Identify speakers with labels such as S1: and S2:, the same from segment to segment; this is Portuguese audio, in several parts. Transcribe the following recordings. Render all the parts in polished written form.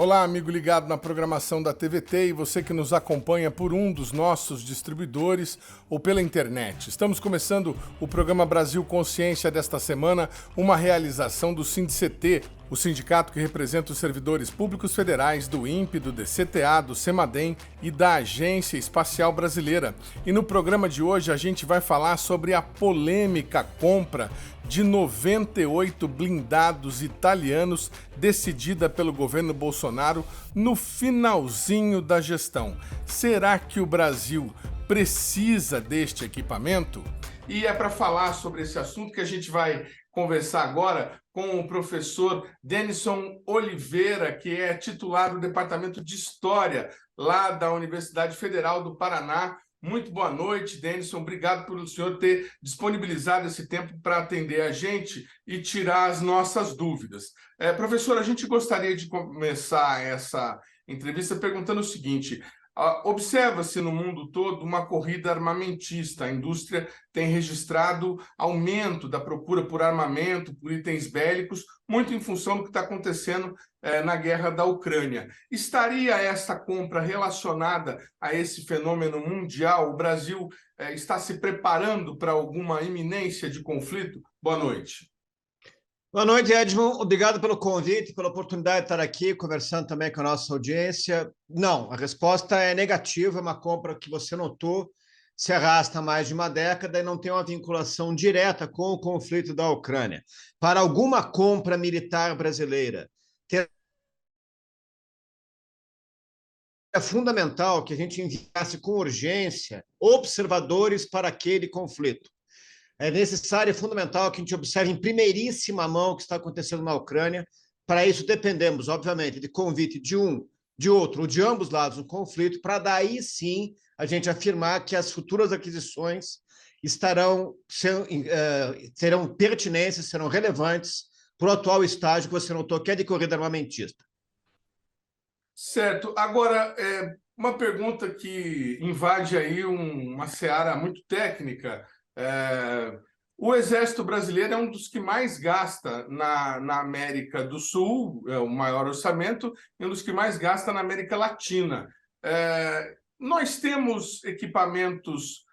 S1: Olá, amigo ligado na programação da TVT e você que nos acompanha por um dos nossos distribuidores ou pela internet. Estamos começando o programa Brasil Consciência desta semana, uma realização do SINDCT, o sindicato que representa os servidores públicos federais do INPE, do DCTA, do CEMADEM e da Agência Espacial Brasileira. E no programa de hoje a gente vai falar sobre a polêmica compra de 98 blindados italianos decidida pelo governo Bolsonaro no finalzinho da gestão. Será que o Brasil precisa deste equipamento? E é para falar sobre esse assunto que a gente vai conversar agora com o professor Denison Oliveira, que é titular do Departamento de História lá da Universidade Federal do Paraná. Muito boa noite, Denison. Obrigado por o senhor ter disponibilizado esse tempo para atender a gente e tirar as nossas dúvidas. Professor, a gente gostaria de começar essa entrevista perguntando o seguinte: observa-se no mundo todo uma corrida armamentista. A indústria tem registrado aumento da procura por armamento, por itens bélicos, muito em função do que está acontecendo na guerra da Ucrânia. Estaria essa compra relacionada a esse fenômeno mundial? O Brasil está se preparando para alguma iminência de conflito? Boa noite.
S2: Boa noite, Edmond. Obrigado pelo convite, pela oportunidade de estar aqui conversando também com a nossa audiência. Não, a resposta é negativa. É uma compra que você notou, se arrasta há mais de uma década e não tem uma vinculação direta com o conflito da Ucrânia. Para alguma compra militar brasileira, é fundamental que a gente enviasse com urgência observadores para aquele conflito. É necessário e fundamental que a gente observe em primeiríssima mão o que está acontecendo na Ucrânia. Para isso, dependemos, obviamente, de convite de um, de outro ou de ambos lados do conflito, para daí sim a gente afirmar que as futuras aquisições serão pertinentes, serão relevantes para o atual estágio que você notou, que é de corrida armamentista.
S1: Certo. Agora, uma pergunta que invade aí uma seara muito técnica. O Exército Brasileiro é um dos que mais gasta na América do Sul, é o maior orçamento, e um dos que mais gasta na América Latina. Nós temos equipamentos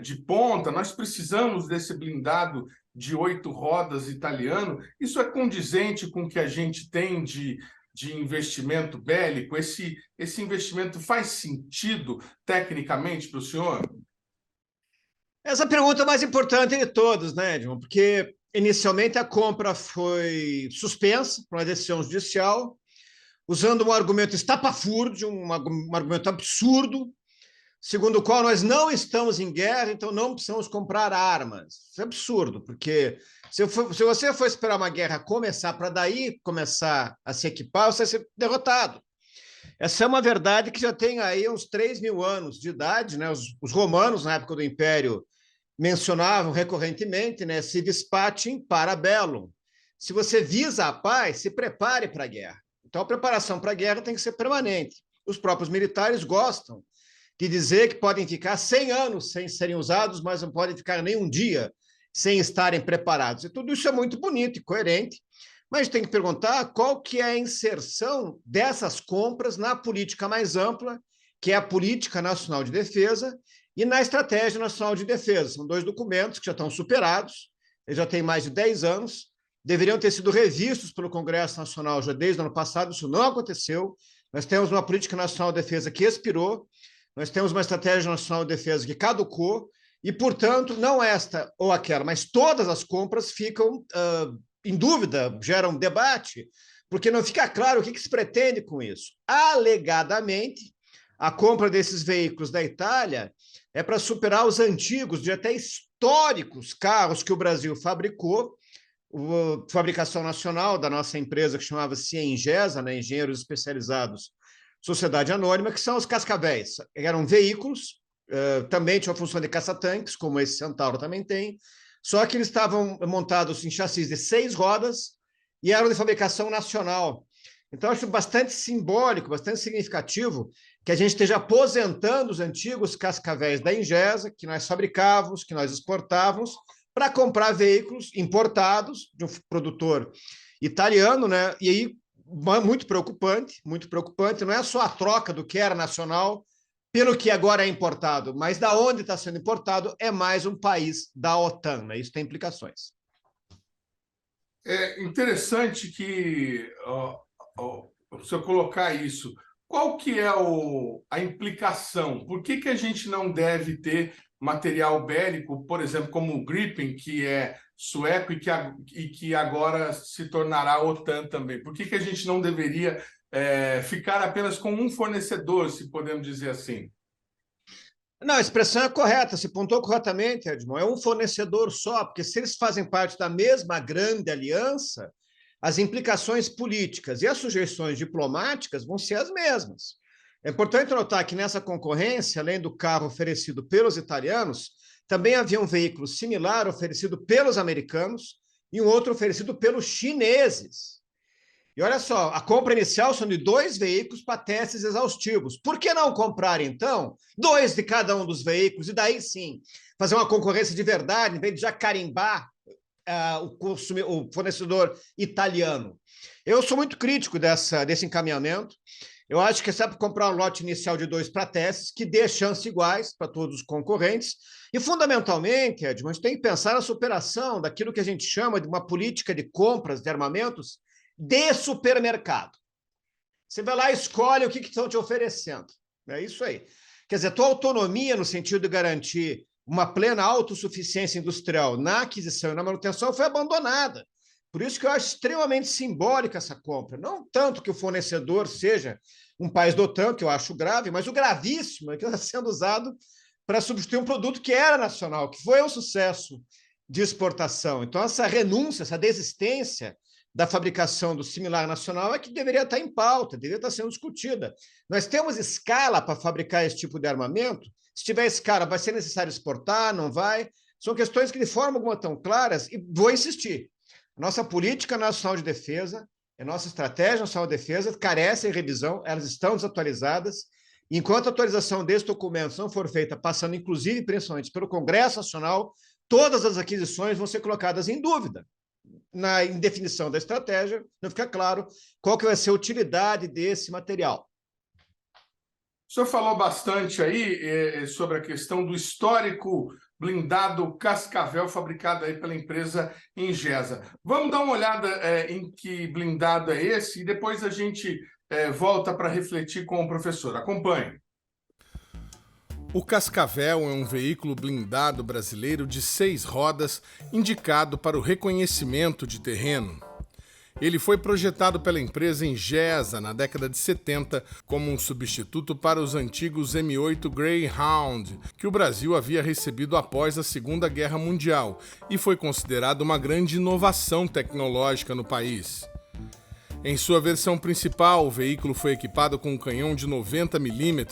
S1: de ponta, nós precisamos desse blindado de 8 rodas italiano. Isso é condizente com o que a gente tem de investimento bélico? Esse investimento faz sentido tecnicamente para o senhor?
S2: Essa pergunta é a mais importante de todas, né, Edmond? Porque inicialmente a compra foi suspensa por uma decisão judicial, usando um argumento estapafúrdio, um argumento absurdo, segundo o qual nós não estamos em guerra, então não precisamos comprar armas. Isso é absurdo, porque se você for esperar uma guerra começar para daí começar a se equipar, você vai ser derrotado. Essa é uma verdade que já tem aí uns 3.000 anos de idade, né? Os romanos, na época do Império, mencionavam recorrentemente, né? Se dispatem para bellum. Se você visa a paz, se prepare para a guerra. Então, a preparação para a guerra tem que ser permanente. Os próprios militares gostam de dizer que podem ficar 100 anos sem serem usados, mas não podem ficar nem um dia sem estarem preparados. E tudo isso é muito bonito e coerente, mas a gente tem que perguntar qual que é a inserção dessas compras na política mais ampla, que é a Política Nacional de Defesa, e na Estratégia Nacional de Defesa. São dois documentos que já estão superados, eles já têm mais de 10 anos, deveriam ter sido revistos pelo Congresso Nacional já desde o ano passado, isso não aconteceu. Nós temos uma Política Nacional de Defesa que expirou, nós temos uma Estratégia Nacional de Defesa que caducou, e, portanto, não esta ou aquela, mas todas as compras ficam em dúvida, geram debate, porque não fica claro o que se pretende com isso. Alegadamente, a compra desses veículos da Itália é para superar os antigos, de até históricos carros que o Brasil fabricou, a fabricação nacional da nossa empresa, que chamava-se Engesa, né, Engenheiros Especializados Sociedade Anônima, que são os cascavéis. Eram veículos, também tinham a função de caça-tanques, como esse Centauro também tem, só que eles estavam montados em chassis de 6 rodas e eram de fabricação nacional. Então, acho bastante simbólico, bastante significativo que a gente esteja aposentando os antigos cascavéis da Engesa, que nós fabricávamos, que nós exportávamos, para comprar veículos importados de um produtor italiano, né? E aí muito preocupante, muito preocupante. Não é só a troca do que era nacional pelo que agora é importado, mas da onde está sendo importado é mais um país da OTAN, né? Isso tem implicações.
S1: É interessante que se eu colocar isso, qual que é a implicação? Por que a gente não deve ter material bélico, por exemplo, como o Gripen, que é sueco e que agora se tornará OTAN também? Por que a gente não deveria ficar apenas com um fornecedor, se podemos dizer assim?
S2: Não, a expressão é correta, se pontuou corretamente, Edmond. É um fornecedor só, porque se eles fazem parte da mesma grande aliança, as implicações políticas e as sujeições diplomáticas vão ser as mesmas. É importante notar que nessa concorrência, além do carro oferecido pelos italianos, também havia um veículo similar oferecido pelos americanos e um outro oferecido pelos chineses. E olha só, a compra inicial são de 2 veículos para testes exaustivos. Por que não comprar, então, 2 de cada um dos veículos e daí sim fazer uma concorrência de verdade, em vez de já carimbar o fornecedor italiano? Eu sou muito crítico desse encaminhamento. Eu acho que é só para comprar um lote inicial de 2 para testes, que dê chances iguais para todos os concorrentes. E, fundamentalmente, Edmond, a gente tem que pensar na superação daquilo que a gente chama de uma política de compras de armamentos de supermercado. Você vai lá e escolhe o que estão te oferecendo. É isso aí. Quer dizer, a tua autonomia no sentido de garantir uma plena autossuficiência industrial na aquisição e na manutenção foi abandonada. Por isso que eu acho extremamente simbólica essa compra. Não tanto que o fornecedor seja um país da OTAN, que eu acho grave, mas o gravíssimo é que está sendo usado para substituir um produto que era nacional, que foi um sucesso de exportação. Então, essa renúncia, essa desistência da fabricação do similar nacional é que deveria estar em pauta, deveria estar sendo discutida. Nós temos escala para fabricar esse tipo de armamento? Se tiver escala, vai ser necessário exportar? Não vai? São questões que, de forma alguma, estão claras, e vou insistir. A nossa política nacional de defesa, a nossa estratégia nacional de defesa carecem de revisão, elas estão desatualizadas. Enquanto a atualização desses documentos não for feita, passando inclusive, principalmente, pelo Congresso Nacional, todas as aquisições vão ser colocadas em dúvida. Na indefinição da estratégia, não fica claro qual que vai ser a utilidade desse material.
S1: O senhor falou bastante aí sobre a questão do histórico blindado Cascavel, fabricado aí pela empresa Ingesa. Vamos dar uma olhada em que blindado é esse e depois a gente volta para refletir com o professor. Acompanhe. O Cascavel é um veículo blindado brasileiro de 6 rodas, indicado para o reconhecimento de terreno. Ele foi projetado pela empresa Ingesa na década de 70 como um substituto para os antigos M8 Greyhound, que o Brasil havia recebido após a Segunda Guerra Mundial, e foi considerado uma grande inovação tecnológica no país. Em sua versão principal, o veículo foi equipado com um canhão de 90 mm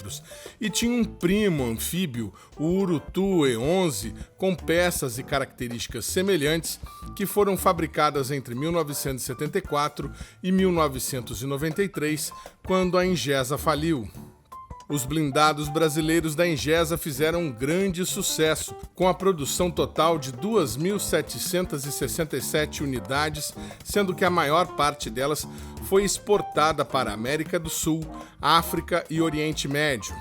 S1: e tinha um primo anfíbio, o Urutu E11, com peças e características semelhantes que foram fabricadas entre 1974 e 1993, quando a Ingesa faliu. Os blindados brasileiros da Ingesa fizeram um grande sucesso, com a produção total de 2.767 unidades, sendo que a maior parte delas foi exportada para a América do Sul, África e Oriente Médio.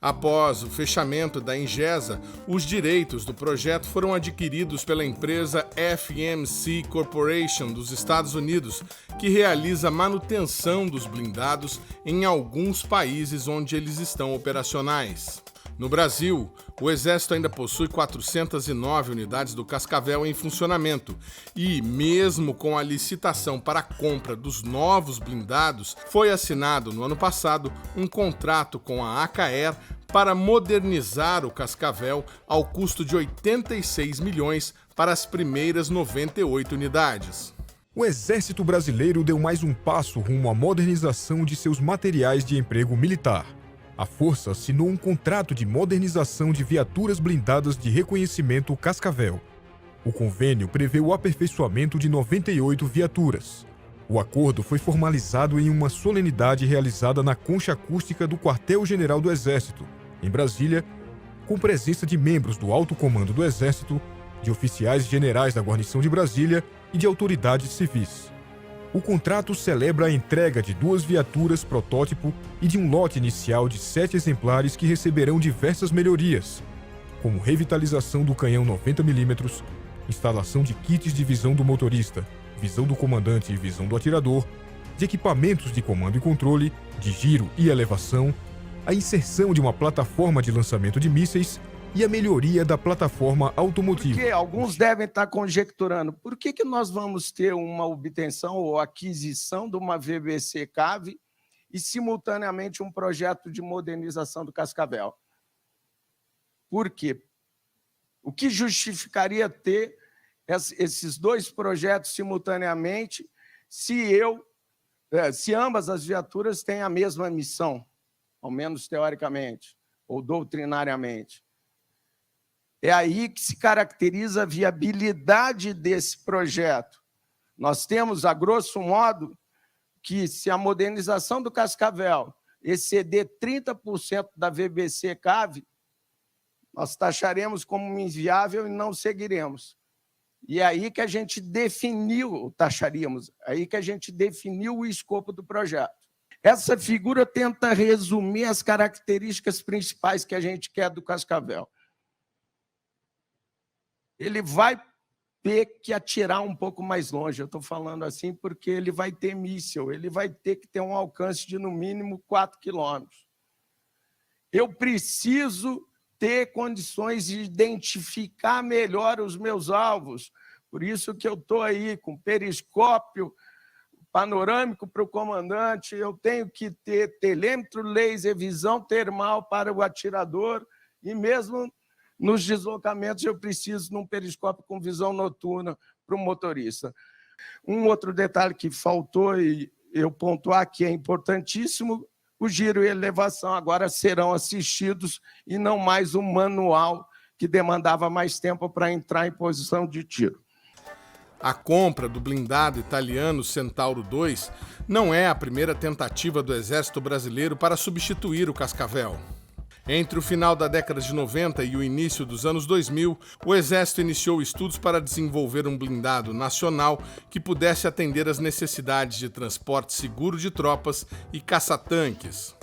S1: Após o fechamento da Ingesa, os direitos do projeto foram adquiridos pela empresa FMC Corporation dos Estados Unidos, que realiza manutenção dos blindados em alguns países onde eles estão operacionais. No Brasil, o Exército ainda possui 409 unidades do Cascavel em funcionamento e, mesmo com a licitação para a compra dos novos blindados, foi assinado no ano passado um contrato com a Acaer para modernizar o Cascavel ao custo de 86 milhões para as primeiras 98 unidades.
S3: O Exército Brasileiro deu mais um passo rumo à modernização de seus materiais de emprego militar. A Força assinou um contrato de modernização de viaturas blindadas de reconhecimento Cascavel. O convênio prevê o aperfeiçoamento de 98 viaturas. O acordo foi formalizado em uma solenidade realizada na concha acústica do Quartel-General do Exército, em Brasília, com presença de membros do Alto Comando do Exército, de oficiais generais da Guarnição de Brasília e de autoridades civis. O contrato celebra a entrega de 2 viaturas protótipo e de um lote inicial de 7 exemplares que receberão diversas melhorias, como revitalização do canhão 90mm, instalação de kits de visão do motorista, visão do comandante e visão do atirador, de equipamentos de comando e controle, de giro e elevação, a inserção de uma plataforma de lançamento de mísseis e a melhoria da plataforma automotiva.
S4: Porque alguns devem estar conjecturando, por que nós vamos ter uma obtenção ou aquisição de uma VBC CAV e, simultaneamente, um projeto de modernização do Cascavel? Por quê? O que justificaria ter esses 2 projetos simultaneamente se ambas as viaturas têm a mesma missão, ao menos teoricamente ou doutrinariamente? É aí que se caracteriza a viabilidade desse projeto. Nós temos, a grosso modo, que se a modernização do Cascavel exceder 30% da VBC CAV, nós taxaremos como inviável e não seguiremos. E é aí que a gente taxaríamos, aí que a gente definiu o escopo do projeto. Essa figura tenta resumir as características principais que a gente quer do Cascavel. Ele vai ter que atirar um pouco mais longe, eu estou falando assim porque ele vai ter míssil, ele vai ter que ter um alcance de, no mínimo, 4 quilômetros. Eu preciso ter condições de identificar melhor os meus alvos, por isso que eu estou aí com periscópio panorâmico para o comandante, eu tenho que ter telêmetro, laser, visão termal para o atirador, e mesmo nos deslocamentos eu preciso de um periscópio com visão noturna para o motorista. Um outro detalhe que faltou e eu pontuar que é importantíssimo, o giro e elevação agora serão assistidos e não mais um manual que demandava mais tempo para entrar em posição de tiro.
S1: A compra do blindado italiano Centauro II não é a primeira tentativa do Exército Brasileiro para substituir o Cascavel. Entre o final da década de 90 e o início dos anos 2000, o Exército iniciou estudos para desenvolver um blindado nacional que pudesse atender às necessidades de transporte seguro de tropas e caça-tanques.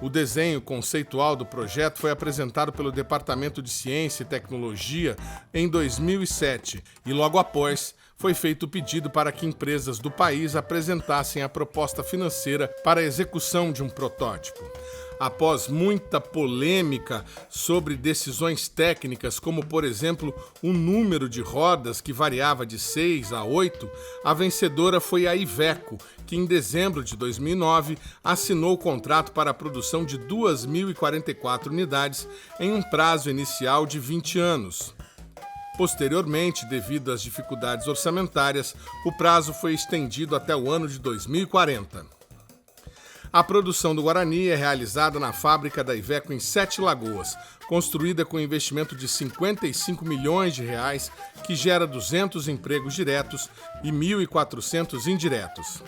S1: O desenho conceitual do projeto foi apresentado pelo Departamento de Ciência e Tecnologia em 2007 e, logo após, foi feito o pedido para que empresas do país apresentassem a proposta financeira para a execução de um protótipo. Após muita polêmica sobre decisões técnicas, como, por exemplo, o número de rodas que variava de 6 a 8, a vencedora foi a Iveco, que em dezembro de 2009 assinou o contrato para a produção de 2.044 unidades em um prazo inicial de 20 anos. Posteriormente, devido às dificuldades orçamentárias, o prazo foi estendido até o ano de 2040. A produção do Guarani é realizada na fábrica da Iveco em 7 Lagoas, construída com investimento de 55 milhões de reais, que gera 200 empregos diretos e 1.400 indiretos.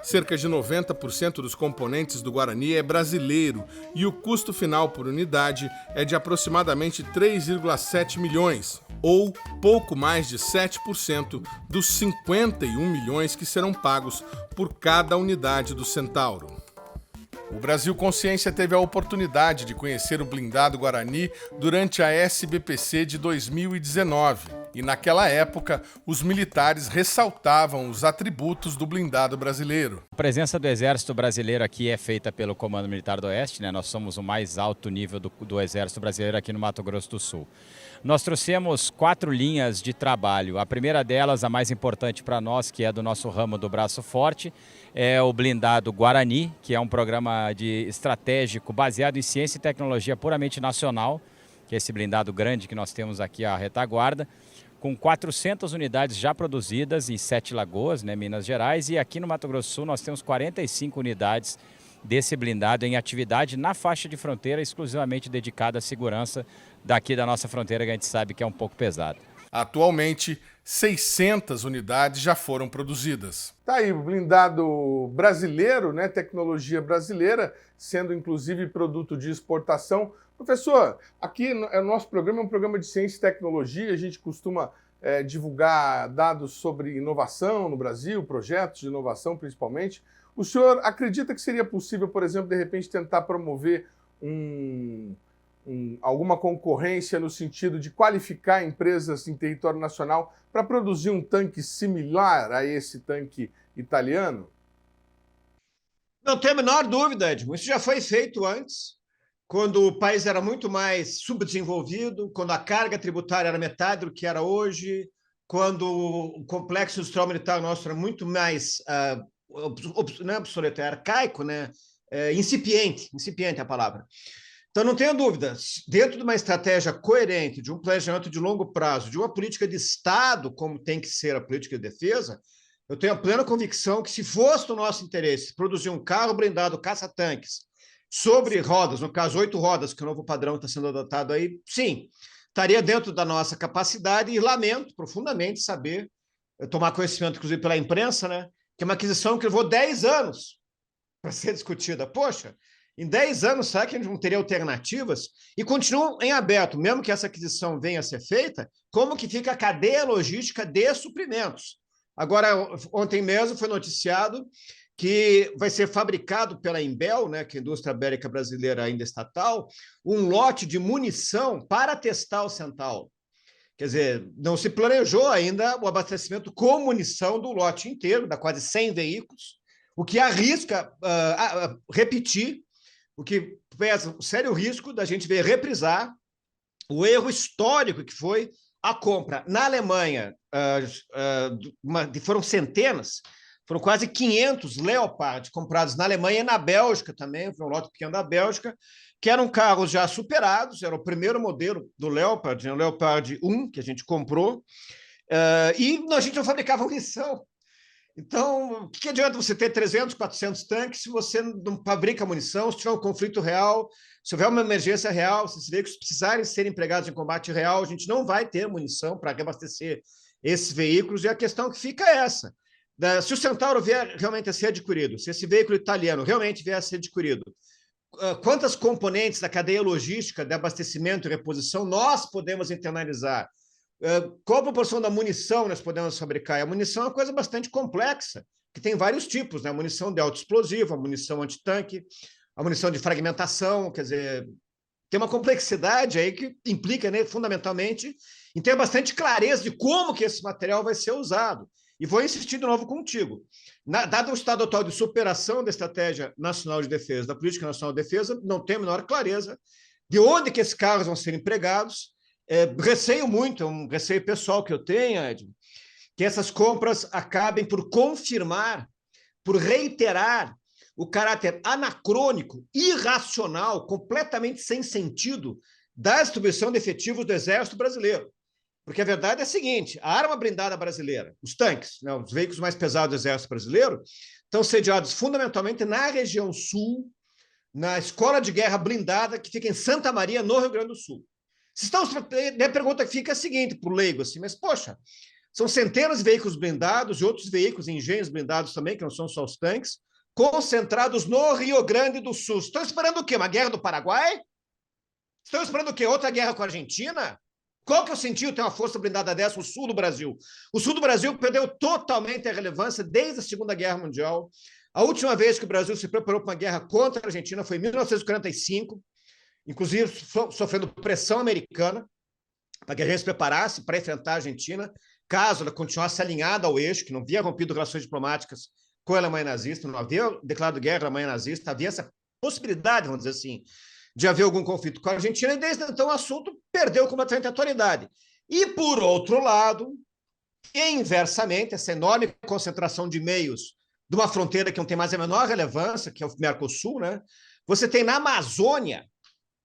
S1: Cerca de 90% dos componentes do Guarani é brasileiro e o custo final por unidade é de aproximadamente 3,7 milhões, ou pouco mais de 7% dos 51 milhões que serão pagos por cada unidade do Centauro. O Brasil Consciência teve a oportunidade de conhecer o blindado Guarani durante a SBPC de 2019 e, naquela época, os militares ressaltavam os atributos do blindado brasileiro.
S5: A presença do Exército Brasileiro aqui é feita pelo Comando Militar do Oeste, né? Nós somos o mais alto nível do Exército Brasileiro aqui no Mato Grosso do Sul. Nós trouxemos 4 linhas de trabalho. A primeira delas, a mais importante para nós, que é do nosso ramo do Braço Forte, é o blindado Guarani, que é um programa estratégico baseado em ciência e tecnologia puramente nacional, que é esse blindado grande que nós temos aqui, a retaguarda, com 400 unidades já produzidas em 7 Lagoas, né, Minas Gerais, e aqui no Mato Grosso do Sul nós temos 45 unidades desse blindado em atividade na faixa de fronteira, exclusivamente dedicada à segurança daqui da nossa fronteira, que a gente sabe que é um pouco pesada.
S1: Atualmente, 600 unidades já foram produzidas. Tá aí, o blindado brasileiro, né, tecnologia brasileira, sendo inclusive produto de exportação. Professor, aqui o nosso programa é um programa de ciência e tecnologia, a gente costuma divulgar dados sobre inovação no Brasil, projetos de inovação principalmente. O senhor acredita que seria possível, por exemplo, de repente tentar promover alguma concorrência no sentido de qualificar empresas em território nacional para produzir um tanque similar a esse tanque italiano?
S2: Não tenho a menor dúvida, Edmo. Isso já foi feito antes, quando o país era muito mais subdesenvolvido, quando a carga tributária era metade do que era hoje, quando o complexo industrial militar nosso era muito mais não é obsoleto, é arcaico, né? Incipiente é a palavra. Então, não tenho dúvida, dentro de uma estratégia coerente, de um planejamento de longo prazo, de uma política de Estado, como tem que ser a política de defesa, eu tenho a plena convicção que, se fosse do nosso interesse produzir um carro blindado caça-tanques sobre rodas, no caso, 8 rodas, que é o novo padrão está sendo adotado aí, sim, estaria dentro da nossa capacidade e lamento profundamente saber, tomar conhecimento, inclusive, pela imprensa, né, que é uma aquisição que levou 10 anos para ser discutida. Poxa, em 10 anos, será que a gente não teria alternativas? E continuam em aberto, mesmo que essa aquisição venha a ser feita, como que fica a cadeia logística de suprimentos? Agora, ontem mesmo foi noticiado que vai ser fabricado pela Imbel, né, que é a indústria bélica brasileira ainda estatal, um lote de munição para testar o Centauro. Quer dizer, não se planejou ainda o abastecimento com munição do lote inteiro, da quase 100 veículos, o que arrisca repetir, o que pesa o sério risco da gente ver reprisar o erro histórico que foi a compra na Alemanha, foram centenas, foram quase 500 Leopard comprados na Alemanha e na Bélgica também, foi um lote pequeno da Bélgica, que eram carros já superados, era o primeiro modelo do Leopard, o Leopard 1, que a gente comprou, e a gente não fabricava munição. Então, o que adianta você ter 300, 400 tanques se você não fabrica munição, se tiver um conflito real, se houver uma emergência real, se esses veículos precisarem ser empregados em combate real, a gente não vai ter munição para reabastecer esses veículos, e a questão que fica é essa. Se o Centauro vier realmente a ser adquirido, se esse veículo italiano realmente vier a ser adquirido, quantas componentes da cadeia logística de abastecimento e reposição nós podemos internalizar? Qual a proporção da munição nós podemos fabricar? E a munição é uma coisa bastante complexa, que tem vários tipos, né? A munição de autoexplosivo, a munição antitanque, a munição de fragmentação, quer dizer, tem uma complexidade aí que implica, né, fundamentalmente, em ter bastante clareza de como que esse material vai ser usado. E vou insistir de novo contigo. Dado o estado atual de superação da Estratégia Nacional de Defesa, da Política Nacional de Defesa, não tenho a menor clareza de onde que esses carros vão ser empregados. Receio muito, é um receio pessoal que eu tenho, Ed, que essas compras acabem por confirmar, por reiterar o caráter anacrônico, irracional, completamente sem sentido da distribuição de efetivos do Exército Brasileiro. Porque a verdade é a seguinte, a arma blindada brasileira, os tanques, né, os veículos mais pesados do Exército Brasileiro, estão sediados fundamentalmente na região sul, na Escola de Guerra Blindada, que fica em Santa Maria, no Rio Grande do Sul. Minha pergunta fica a seguinte para o leigo, assim, mas, poxa, são centenas de veículos blindados e outros veículos, engenhos blindados também, que não são só os tanques, concentrados no Rio Grande do Sul. Estão esperando o quê? Uma guerra do Paraguai? Estão esperando o quê? Outra guerra com a Argentina? Qual que é o sentido de ter uma força blindada dessa no sul do Brasil? O sul do Brasil perdeu totalmente a relevância desde a Segunda Guerra Mundial. A última vez que o Brasil se preparou para uma guerra contra a Argentina foi em 1945, inclusive sofrendo pressão americana para que a gente se preparasse para enfrentar a Argentina, caso ela continuasse alinhada ao eixo, que não havia rompido relações diplomáticas com a Alemanha nazista, não havia declarado guerra à Alemanha nazista, havia essa possibilidade, vamos dizer assim, de haver algum conflito com a Argentina, e desde então o assunto perdeu completamente a atualidade. E, por outro lado, inversamente, essa enorme concentração de meios de uma fronteira que não tem mais a menor relevância, que é o Mercosul, né? Você tem na Amazônia,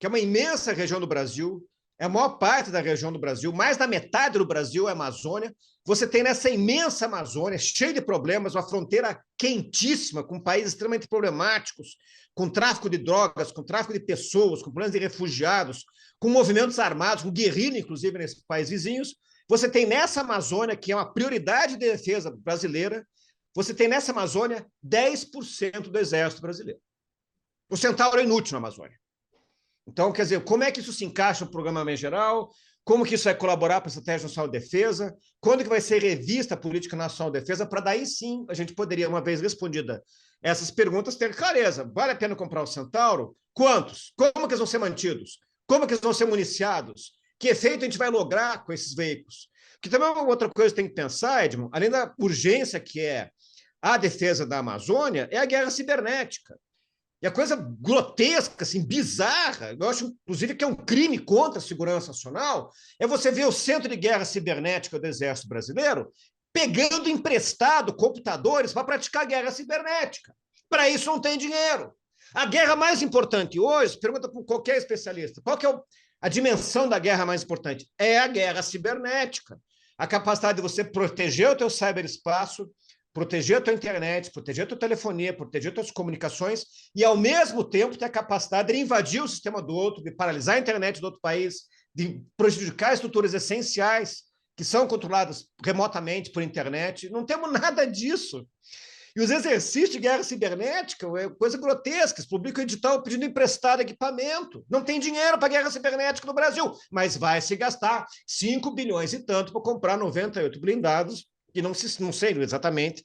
S2: que é uma imensa região do Brasil, é a maior parte da região do Brasil, mais da metade do Brasil é a Amazônia. Você tem nessa imensa Amazônia, cheia de problemas, uma fronteira quentíssima, com países extremamente problemáticos, com tráfico de drogas, com tráfico de pessoas, com problemas de refugiados, com movimentos armados, com guerrilha, inclusive, nesses países vizinhos. Você tem nessa Amazônia, que é uma prioridade de defesa brasileira, você tem nessa Amazônia 10% do exército brasileiro. O Centauro é inútil na Amazônia. Então, quer dizer, como é que isso se encaixa no programa mais geral? como que isso vai colaborar para a Estratégia Nacional de Defesa, quando que vai ser revista a Política Nacional de Defesa, para daí sim a gente poderia, uma vez respondida essas perguntas, ter clareza. Vale a pena comprar o Centauro? Quantos? Como que eles vão ser mantidos? Como que eles vão ser municiados? Que efeito a gente vai lograr com esses veículos? Que também é uma outra coisa que tem que pensar, Edmond, além da urgência que é a defesa da Amazônia, é a guerra cibernética. E a coisa grotesca, assim, bizarra, eu acho, inclusive, que é um crime contra a segurança nacional, é você ver o Centro de Guerra Cibernética do Exército Brasileiro pegando emprestado computadores para praticar guerra cibernética. Para isso não tem dinheiro. A guerra mais importante hoje, pergunta para qualquer especialista, qual que é a dimensão da guerra mais importante? É a guerra cibernética. A capacidade de você proteger o teu ciberespaço, proteger a tua internet, proteger a tua telefonia, proteger as tuas comunicações e, ao mesmo tempo, ter a capacidade de invadir o sistema do outro, de paralisar a internet do outro país, de prejudicar estruturas essenciais que são controladas remotamente por internet. Não temos nada disso. E os exercícios de guerra cibernética é coisa grotesca. Eles publicam edital pedindo emprestado equipamento. Não tem dinheiro para guerra cibernética no Brasil, mas vai se gastar 5 bilhões e tanto para comprar 98 blindados, e não sei exatamente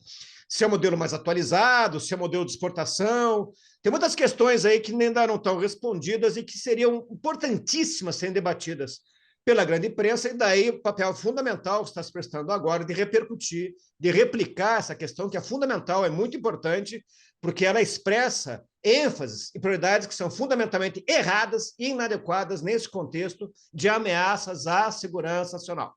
S2: se é o modelo mais atualizado, se é o modelo de exportação. Tem muitas questões aí que ainda não estão respondidas e que seriam importantíssimas serem debatidas pela grande imprensa, e daí o papel fundamental que está se prestando agora de repercutir, de replicar essa questão que é fundamental, é muito importante, porque ela expressa ênfases e prioridades que são fundamentalmente erradas e inadequadas nesse contexto de ameaças à segurança nacional.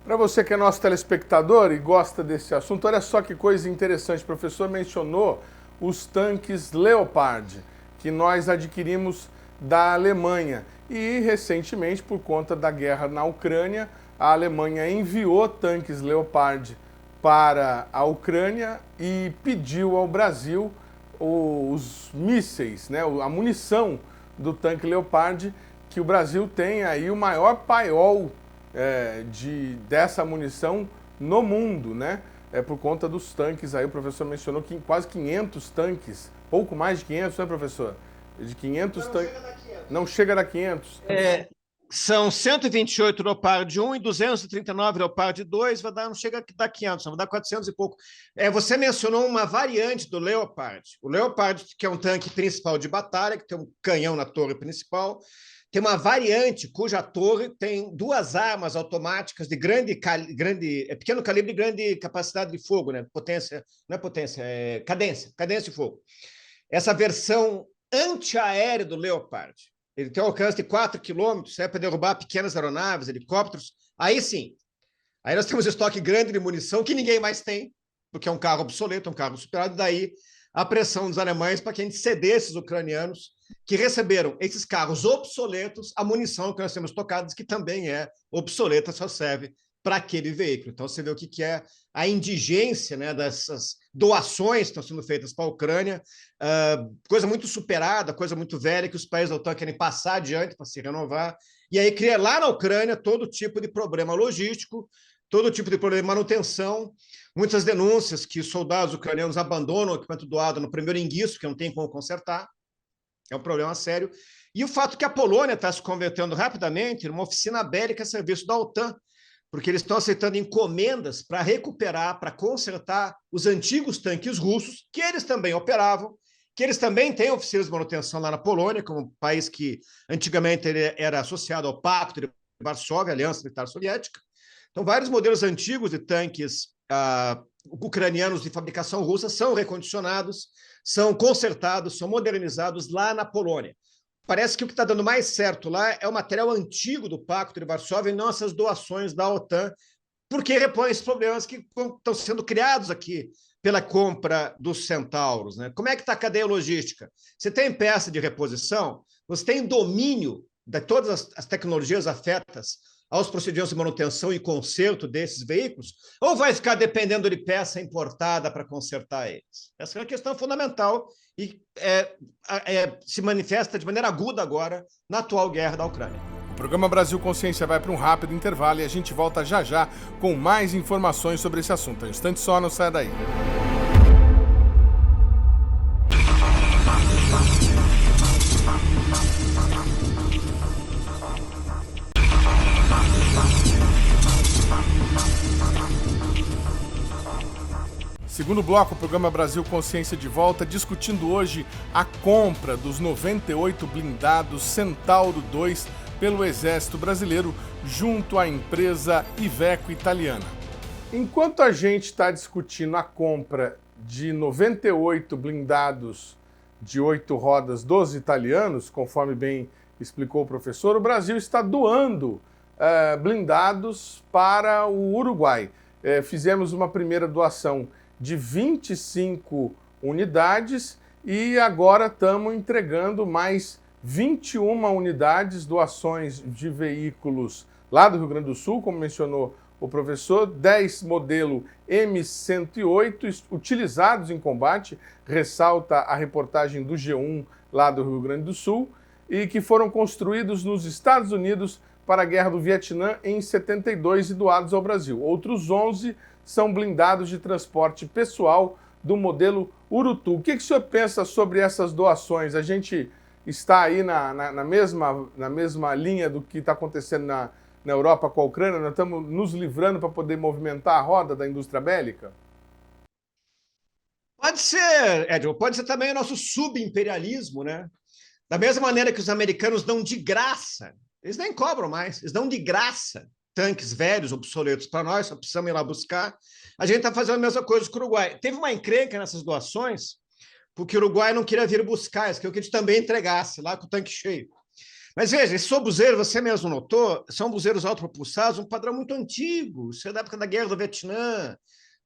S1: Para você que é nosso telespectador e gosta desse assunto, olha só que coisa interessante. O professor mencionou os tanques Leopard, que nós adquirimos da Alemanha. E, recentemente, por conta da guerra na Ucrânia, a Alemanha enviou tanques Leopard para a Ucrânia e pediu ao Brasil os mísseis, né, a munição do tanque Leopard, que o Brasil tem aí o maior paiol dessa munição no mundo, né? Por conta dos tanques, aí o professor mencionou que quase 500 tanques, pouco mais de 500, né, professor? De 500 tanques. Não chega a dar 500.
S2: São 128 Leopard 1 e 239 Leopard 2, não chega a dar 500, vai dar 400 e pouco. Você mencionou uma variante do Leopard. O Leopard, que é um tanque principal de batalha, que tem um canhão na torre principal, tem uma variante cuja torre tem duas armas automáticas de pequeno calibre e grande capacidade de fogo, né? Potência, não é potência, é cadência de fogo. Essa versão antiaérea do Leopard, ele tem um alcance de 4 quilômetros, para derrubar pequenas aeronaves, helicópteros. Aí sim, aí nós temos estoque grande de munição que ninguém mais tem, porque é um carro obsoleto, um carro superado, daí a pressão dos alemães para que a gente cedesse os ucranianos que receberam esses carros obsoletos, a munição que nós temos tocados, que também é obsoleta, só serve para aquele veículo. Então, você vê o que é a indigência, né, dessas doações que estão sendo feitas para a Ucrânia, coisa muito superada, coisa muito velha, que os países da OTAN querem passar adiante para se renovar, e aí cria lá na Ucrânia todo tipo de problema logístico, todo tipo de problema de manutenção, muitas denúncias que soldados ucranianos abandonam o equipamento doado no primeiro enguiço, que não tem como consertar. É um problema sério. E o fato que a Polônia está se convertendo rapidamente numa oficina bélica a serviço da OTAN, porque eles estão aceitando encomendas para recuperar, para consertar os antigos tanques russos, que eles também operavam, que eles também têm oficinas de manutenção lá na Polônia, como um país que antigamente ele era associado ao Pacto de Varsóvia, Aliança Militar Soviética. Então, vários modelos antigos de tanques ucranianos de fabricação russa são recondicionados, são consertados, são modernizados lá na Polônia. Parece que o que está dando mais certo lá é o material antigo do Pacto de Varsóvia e não essas doações da OTAN, porque repõe esses problemas que estão sendo criados aqui pela compra dos Centauros, né? Como é que está a cadeia logística? Você tem peça de reposição, você tem domínio de todas as tecnologias afetas aos procedimentos de manutenção e conserto desses veículos, ou vai ficar dependendo de peça importada para consertar eles? Essa é uma questão fundamental e se manifesta de maneira aguda agora na atual guerra da Ucrânia.
S1: O programa Brasil Consciência vai para um rápido intervalo e a gente volta já já com mais informações sobre esse assunto. Um instante só, não saia daí. Segundo bloco, o programa Brasil Consciência de volta, discutindo hoje a compra dos 98 blindados Centauro 2 pelo Exército Brasileiro junto à empresa Iveco italiana. Enquanto a gente está discutindo a compra de 98 blindados de 8 rodas dos italianos, conforme bem explicou o professor, o Brasil está doando blindados para o Uruguai. Fizemos uma primeira doação de 25 unidades e agora estamos entregando mais 21 unidades, doações de veículos lá do Rio Grande do Sul, como mencionou o professor, 10 modelo M108 utilizados em combate, ressalta a reportagem do G1 lá do Rio Grande do Sul, e que foram construídos nos Estados Unidos para a Guerra do Vietnã em 72 e doados ao Brasil. Outros 11 são blindados de transporte pessoal do modelo Urutu. O que o senhor pensa sobre essas doações? A gente está aí na mesma linha do que está acontecendo na Europa com a Ucrânia? Nós estamos nos livrando para poder movimentar a roda da indústria bélica?
S2: Pode ser, Edson, pode ser também o nosso subimperialismo, né? Da mesma maneira que os americanos dão de graça, eles nem cobram mais, eles dão de graça tanques velhos, obsoletos para nós, só precisamos ir lá buscar. A gente está fazendo a mesma coisa com o Uruguai. Teve uma encrenca nessas doações, porque o Uruguai não queria vir buscar, eles queriam que a gente também entregasse lá com o tanque cheio. Mas veja, esses obuseiros, você mesmo notou, são obuseiros autopropulsados, um padrão muito antigo, isso é da época da Guerra do Vietnã,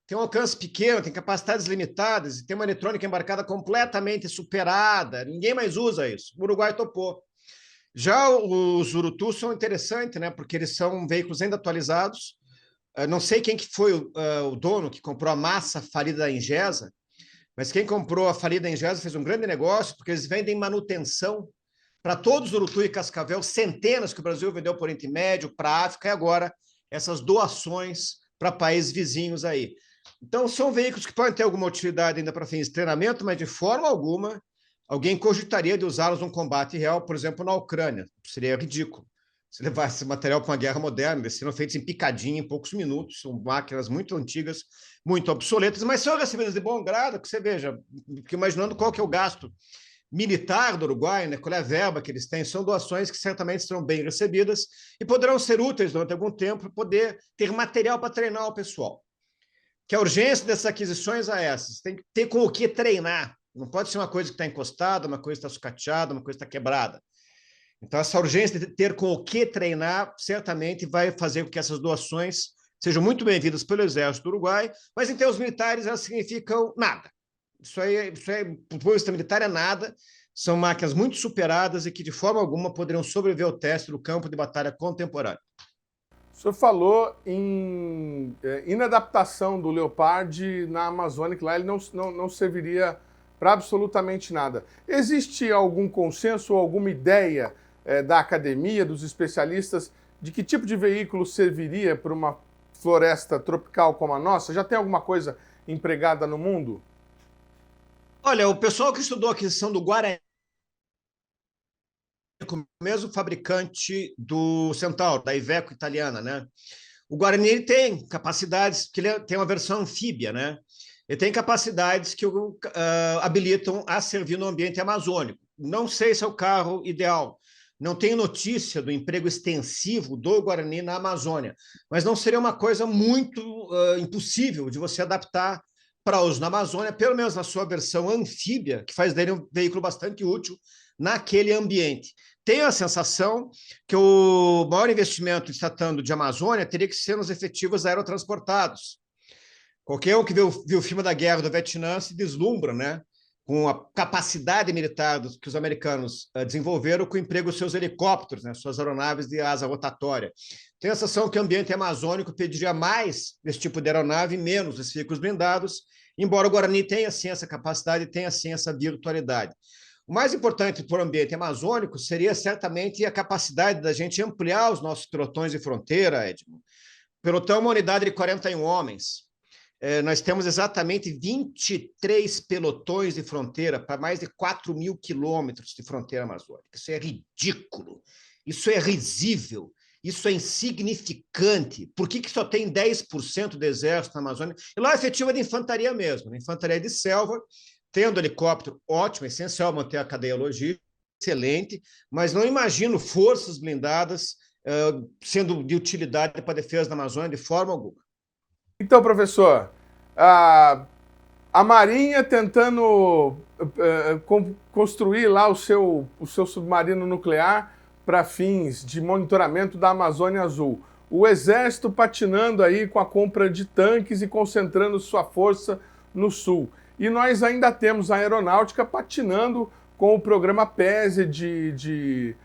S2: tem um alcance pequeno, tem capacidades limitadas, e tem uma eletrônica embarcada completamente superada, ninguém mais usa isso, o Uruguai topou. Já os Urutus são interessantes, né, porque eles são veículos ainda atualizados, não sei quem que foi o dono que comprou a massa falida da Ingesa, mas quem comprou a falida da Ingesa fez um grande negócio, porque eles vendem manutenção para todos os Urutu e Cascavel, centenas que o Brasil vendeu para o Oriente Médio, para a África, e agora essas doações para países vizinhos aí. Então, são veículos que podem ter alguma utilidade ainda para fins de treinamento, mas de forma alguma alguém cogitaria de usá-los num combate real, por exemplo, na Ucrânia. Seria ridículo. Se levasse esse material para uma guerra moderna, eles seriam feitos em picadinho em poucos minutos, são máquinas muito antigas, muito obsoletas, mas são recebidas de bom grado, que você veja, imaginando qual que é o gasto militar do Uruguai, né, qual é a verba que eles têm, são doações que certamente serão bem recebidas e poderão ser úteis durante algum tempo para poder ter material para treinar o pessoal. Que a urgência dessas aquisições é essa, tem que ter com o que treinar, não pode ser uma coisa que está encostada, uma coisa que está sucateada, uma coisa que está quebrada. Então, essa urgência de ter com o que treinar certamente vai fazer com que essas doações sejam muito bem-vindas pelo Exército do Uruguai, mas em termos militares elas significam nada. Isso aí, do ponto de vista militar, é nada. São máquinas muito superadas e que, de forma alguma, poderiam sobreviver ao teste do campo de batalha contemporâneo.
S1: O senhor falou em inadaptação do Leopard na Amazônia, que lá ele não serviria para absolutamente nada. Existe algum consenso ou alguma ideia da academia, dos especialistas, de que tipo de veículo serviria para uma floresta tropical como a nossa? Já tem alguma coisa empregada no mundo?
S2: Olha, o pessoal que estudou a aquisição do Guarani, o mesmo fabricante do Centauro, da Iveco italiana, né? O Guarani ele tem capacidades, que ele tem uma versão anfíbia, né? Ele tem capacidades que habilitam a servir no ambiente amazônico. Não sei se é o carro ideal. Não tenho notícia do emprego extensivo do Guarani na Amazônia, mas não seria uma coisa muito impossível de você adaptar para uso na Amazônia, pelo menos na sua versão anfíbia, que faz dele um veículo bastante útil naquele ambiente. Tenho a sensação que o maior investimento se tratando de Amazônia teria que ser nos efetivos aerotransportados. Qualquer um que viu o filme da Guerra do Vietnã se deslumbra, né, com a capacidade militar que os americanos desenvolveram com o emprego dos seus helicópteros, né, suas aeronaves de asa rotatória. Tenho a sensação que o ambiente amazônico pediria mais desse tipo de aeronave e menos desses veículos blindados, embora o Guarani tenha, sim, essa capacidade e tenha, sim, essa virtualidade. O mais importante para o ambiente amazônico seria certamente a capacidade da gente ampliar os nossos pelotões de fronteira, Edmo. Pelotão é uma unidade de 41 homens. Nós temos exatamente 23 pelotões de fronteira para mais de 4.000 quilômetros de fronteira amazônica. Isso é ridículo, isso é risível, Isso é insignificante. Por que só tem 10% do exército na Amazônia? E lá a efetiva é de infantaria mesmo, né? Infantaria de selva, tendo helicóptero, ótimo, essencial manter a cadeia logística, excelente, mas não imagino forças blindadas sendo de utilidade para a defesa da Amazônia de forma alguma.
S1: Então, professor, a Marinha tentando construir lá o seu submarino nuclear para fins de monitoramento da Amazônia Azul. O Exército patinando aí com a compra de tanques e concentrando sua força no Sul. E nós ainda temos a Aeronáutica patinando com o programa PESE de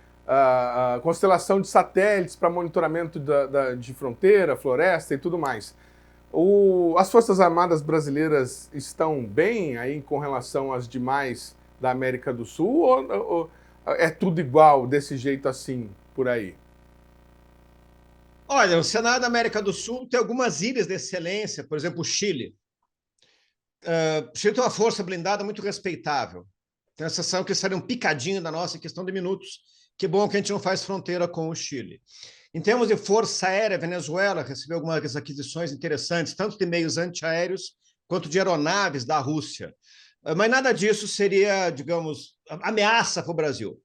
S1: constelação de satélites para monitoramento de fronteira, floresta e tudo mais. As Forças Armadas brasileiras estão bem aí com relação às demais da América do Sul ou é tudo igual, desse jeito assim, por aí?
S2: Olha, o cenário da América do Sul tem algumas ilhas de excelência, por exemplo, o Chile. O Chile tem uma força blindada muito respeitável. Tem a sensação que seria um picadinho da nossa em questão de minutos. Que bom que a gente não faz fronteira com o Chile. Em termos de força aérea, a Venezuela recebeu algumas aquisições interessantes, tanto de meios antiaéreos quanto de aeronaves da Rússia. Mas nada disso seria, digamos, ameaça para o Brasil.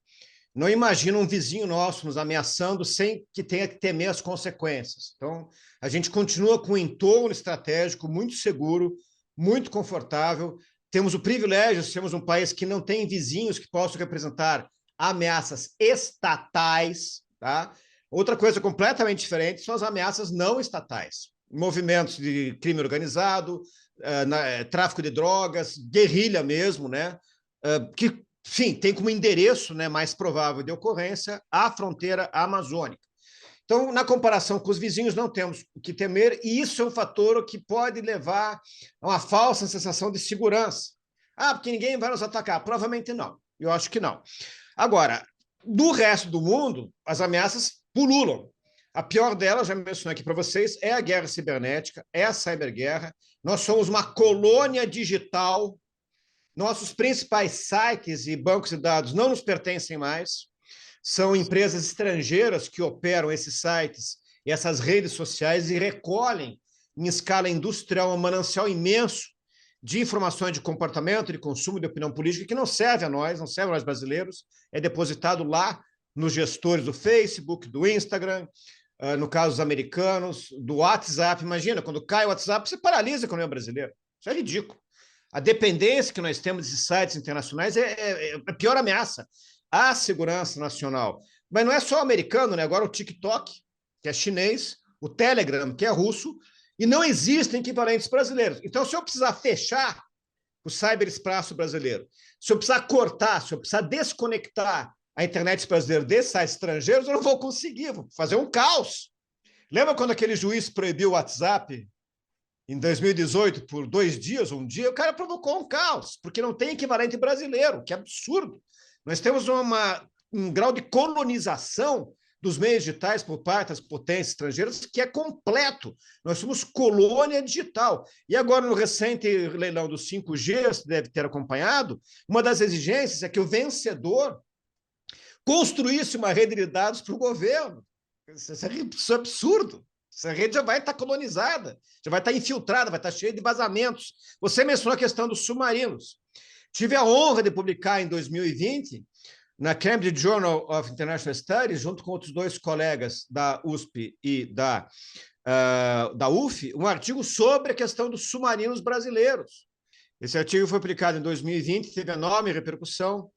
S2: Não imagino um vizinho nosso nos ameaçando sem que tenha que temer as consequências. Então, a gente continua com um entorno estratégico muito seguro, muito confortável. Temos o privilégio de sermos um país que não tem vizinhos que possam representar ameaças estatais, tá? Outra coisa completamente diferente são as ameaças não estatais. Movimentos de crime organizado, tráfico de drogas, guerrilha mesmo, né? Que, enfim, tem como endereço, né, mais provável de ocorrência a fronteira amazônica. Então, na comparação com os vizinhos, não temos o que temer, e isso é um fator que pode levar a uma falsa sensação de segurança. Porque ninguém vai nos atacar. Provavelmente não. Eu acho que não. Agora, do resto do mundo, as ameaças pululam. A pior delas, já mencionei aqui para vocês, é a guerra cibernética, é a cyberguerra. Nós somos uma colônia digital. Nossos principais sites e bancos de dados não nos pertencem mais. São empresas estrangeiras que operam esses sites e essas redes sociais e recolhem, em escala industrial, um manancial imenso de informações de comportamento, de consumo, de opinião política, que não serve a nós, não serve a nós brasileiros, é depositado lá nos gestores do Facebook, do Instagram, no caso dos americanos, do WhatsApp. Imagina, quando cai o WhatsApp, você paralisa a economia brasileira. Isso é ridículo. A dependência que nós temos desses sites internacionais é a pior ameaça à segurança nacional. Mas não é só americano, né? Agora o TikTok, que é chinês, o Telegram, que é russo, e não existem equivalentes brasileiros. Então, se eu precisar fechar o cyberespaço brasileiro, se eu precisar cortar, se eu precisar desconectar a internet brasileira desses sites estrangeiros, eu não vou conseguir, vou fazer um caos. Lembra quando aquele juiz proibiu o WhatsApp em 2018 por 2 dias, um dia? O cara provocou um caos, porque não tem equivalente brasileiro, que é absurdo. Nós temos um grau de colonização dos meios digitais por parte das potências estrangeiras que é completo. Nós somos colônia digital. E agora, no recente leilão do 5G, você deve ter acompanhado, uma das exigências é que o vencedor construísse uma rede de dados para o governo. Isso é absurdo. Essa rede já vai estar colonizada, já vai estar infiltrada, vai estar cheia de vazamentos. Você mencionou a questão dos submarinos. Tive a honra de publicar em 2020 na Cambridge Journal of International Studies, junto com outros 2 colegas da USP e da UF, um artigo sobre a questão dos submarinos brasileiros. Esse artigo foi publicado em 2020, teve enorme repercussão,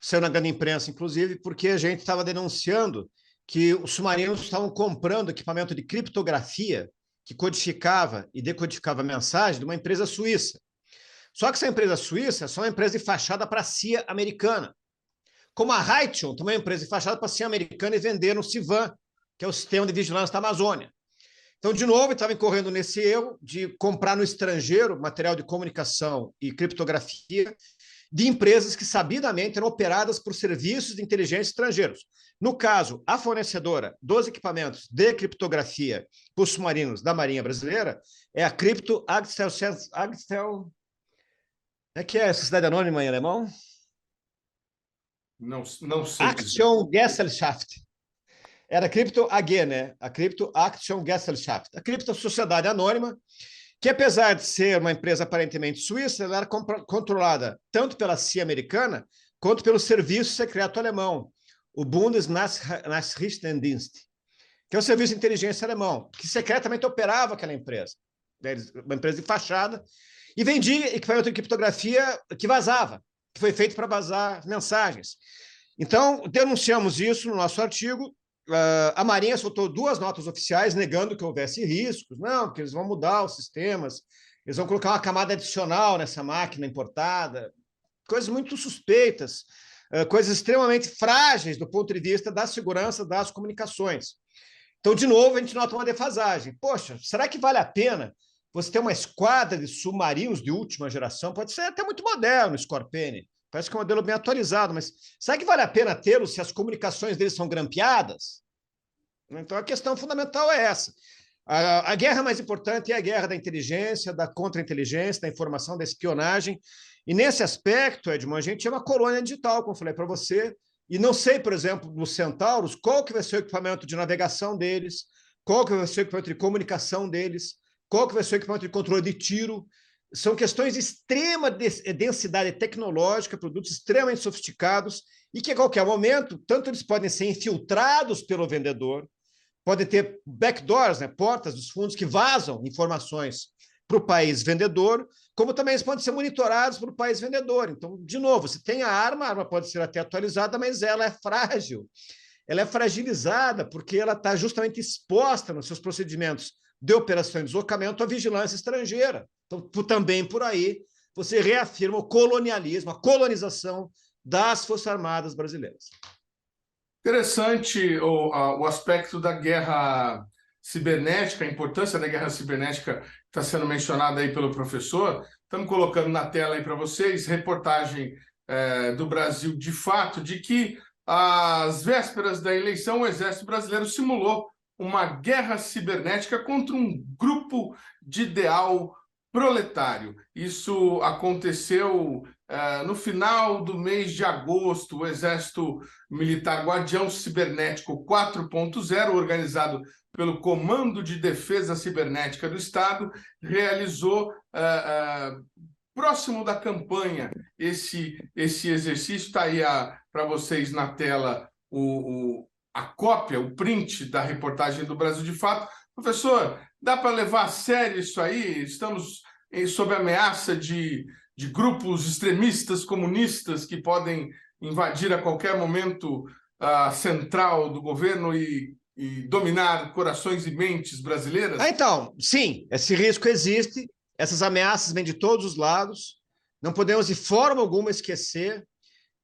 S2: saiu na grande imprensa, inclusive, porque a gente estava denunciando que os submarinos estavam comprando equipamento de criptografia que codificava e decodificava a mensagem de uma empresa suíça. Só que essa empresa suíça é só uma empresa de fachada para a CIA americana. Como a Raytheon, também é uma empresa de fachada para a CIA americana, e venderam o CIVAM, que é o Sistema de Vigilância da Amazônia. Então, de novo, estava incorrendo nesse erro de comprar no estrangeiro material de comunicação e criptografia de empresas que sabidamente eram operadas por serviços de inteligência estrangeiros. No caso, a fornecedora dos equipamentos de criptografia para os submarinos da Marinha Brasileira é a Crypto Axtel. Que é essa cidade anônima em alemão?
S1: Não sei.
S2: Aktionsgesellschaft. era a Crypto AG, né? A Crypto Action Gesellschaft, a Cripto Sociedade Anônima, que apesar de ser uma empresa aparentemente suíça, ela era controlada tanto pela CIA americana quanto pelo serviço secreto alemão, o Bundesnachrichtendienst, que é o serviço de inteligência alemão, que secretamente operava aquela empresa, uma empresa de fachada, e vendia equipamento de criptografia que vazava, que foi feito para vazar mensagens. Então, denunciamos isso no nosso artigo. A Marinha soltou 2 notas oficiais negando que houvesse riscos. Não, porque eles vão mudar os sistemas, eles vão colocar uma camada adicional nessa máquina importada, coisas muito suspeitas, coisas extremamente frágeis do ponto de vista da segurança das comunicações. Então, de novo, a gente nota uma defasagem. Poxa, será que vale a pena você ter uma esquadra de submarinos de última geração? Pode ser até muito moderno, Scorpione. Parece que é um modelo bem atualizado, mas será que vale a pena tê-los se as comunicações deles são grampeadas? Então, a questão fundamental é essa. A guerra mais importante é a guerra da inteligência, da contra-inteligência, da informação, da espionagem. E nesse aspecto, Edmond, a gente é uma colônia digital, como eu falei para você, e não sei, por exemplo, dos Centauros, qual que vai ser o equipamento de navegação deles, qual que vai ser o equipamento de comunicação deles, qual que vai ser o equipamento de controle de tiro. São questões de extrema densidade tecnológica, produtos extremamente sofisticados, e que a qualquer momento, tanto eles podem ser infiltrados pelo vendedor, podem ter backdoors, né, portas dos fundos que vazam informações para o país vendedor, como também eles podem ser monitorados pelo país vendedor. Então, de novo, você tem a arma pode ser até atualizada, mas ela é frágil, ela é fragilizada, porque ela está justamente exposta nos seus procedimentos de operação e deslocamento à vigilância estrangeira. Então, também por aí, você reafirma o colonialismo, a colonização das Forças Armadas brasileiras.
S1: Interessante o aspecto da guerra cibernética, a importância da guerra cibernética que está sendo mencionada aí pelo professor. Estamos colocando na tela aí para vocês reportagem do Brasil, de fato, de que às vésperas da eleição o Exército Brasileiro simulou uma guerra cibernética contra um grupo de ideal proletário. Isso aconteceu no final do mês de agosto. O Exército Militar Guardião Cibernético 4.0, organizado pelo Comando de Defesa Cibernética do Estado, realizou, próximo da campanha, esse exercício. Está aí para vocês na tela a cópia, o print da reportagem do Brasil de Fato. Professor, dá para levar a sério isso aí? Estamos sob ameaça de grupos extremistas comunistas que podem invadir a qualquer momento a central do governo e dominar corações e mentes brasileiras?
S2: Então, sim, esse risco existe, essas ameaças vêm de todos os lados. Não podemos de forma alguma esquecer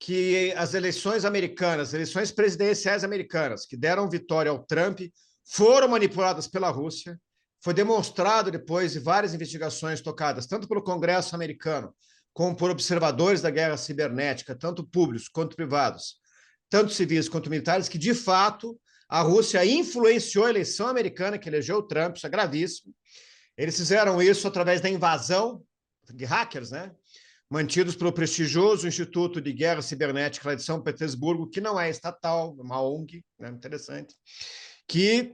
S2: que as eleições americanas, as eleições presidenciais americanas, que deram vitória ao Trump, foram manipuladas pela Rússia. Foi demonstrado depois de várias investigações tocadas, tanto pelo Congresso americano, como por observadores da guerra cibernética, tanto públicos quanto privados, tanto civis quanto militares, que, de fato, a Rússia influenciou a eleição americana que elegeu o Trump. Isso é gravíssimo. Eles fizeram isso através da invasão de hackers, né? Mantidos pelo prestigioso Instituto de Guerra Cibernética lá de São Petersburgo, que não é estatal, é uma ONG, né? Interessante, que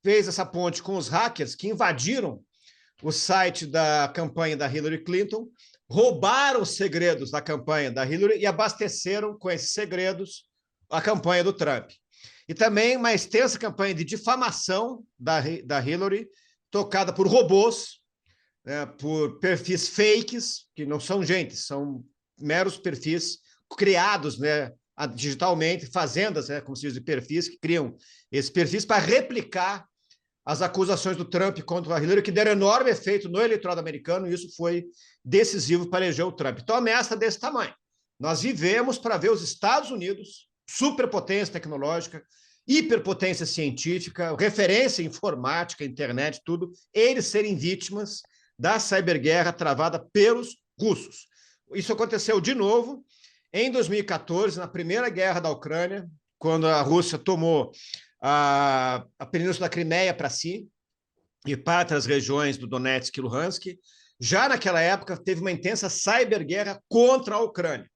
S2: fez essa ponte com os hackers que invadiram o site da campanha da Hillary Clinton, roubaram os segredos da campanha da Hillary e abasteceram com esses segredos a campanha do Trump. E também uma extensa campanha de difamação da Hillary, tocada por robôs, né, por perfis fakes, que não são gente, são meros perfis criados, né, digitalmente, fazendas, né, como se diz, de perfis, que criam esses perfis para replicar as acusações do Trump contra a Hillary, que deram enorme efeito no eleitorado americano, e isso foi decisivo para eleger o Trump. Então, a ameaça desse tamanho. Nós vivemos para ver os Estados Unidos, superpotência tecnológica, hiperpotência científica, referência informática, internet, tudo, eles serem vítimas da cyberguerra travada pelos russos. Isso aconteceu de novo em 2014, na primeira guerra da Ucrânia, quando a Rússia tomou a Península da Crimeia para si e para outras regiões do Donetsk e Luhansk. Já naquela época, teve uma intensa cyberguerra contra a Ucrânia.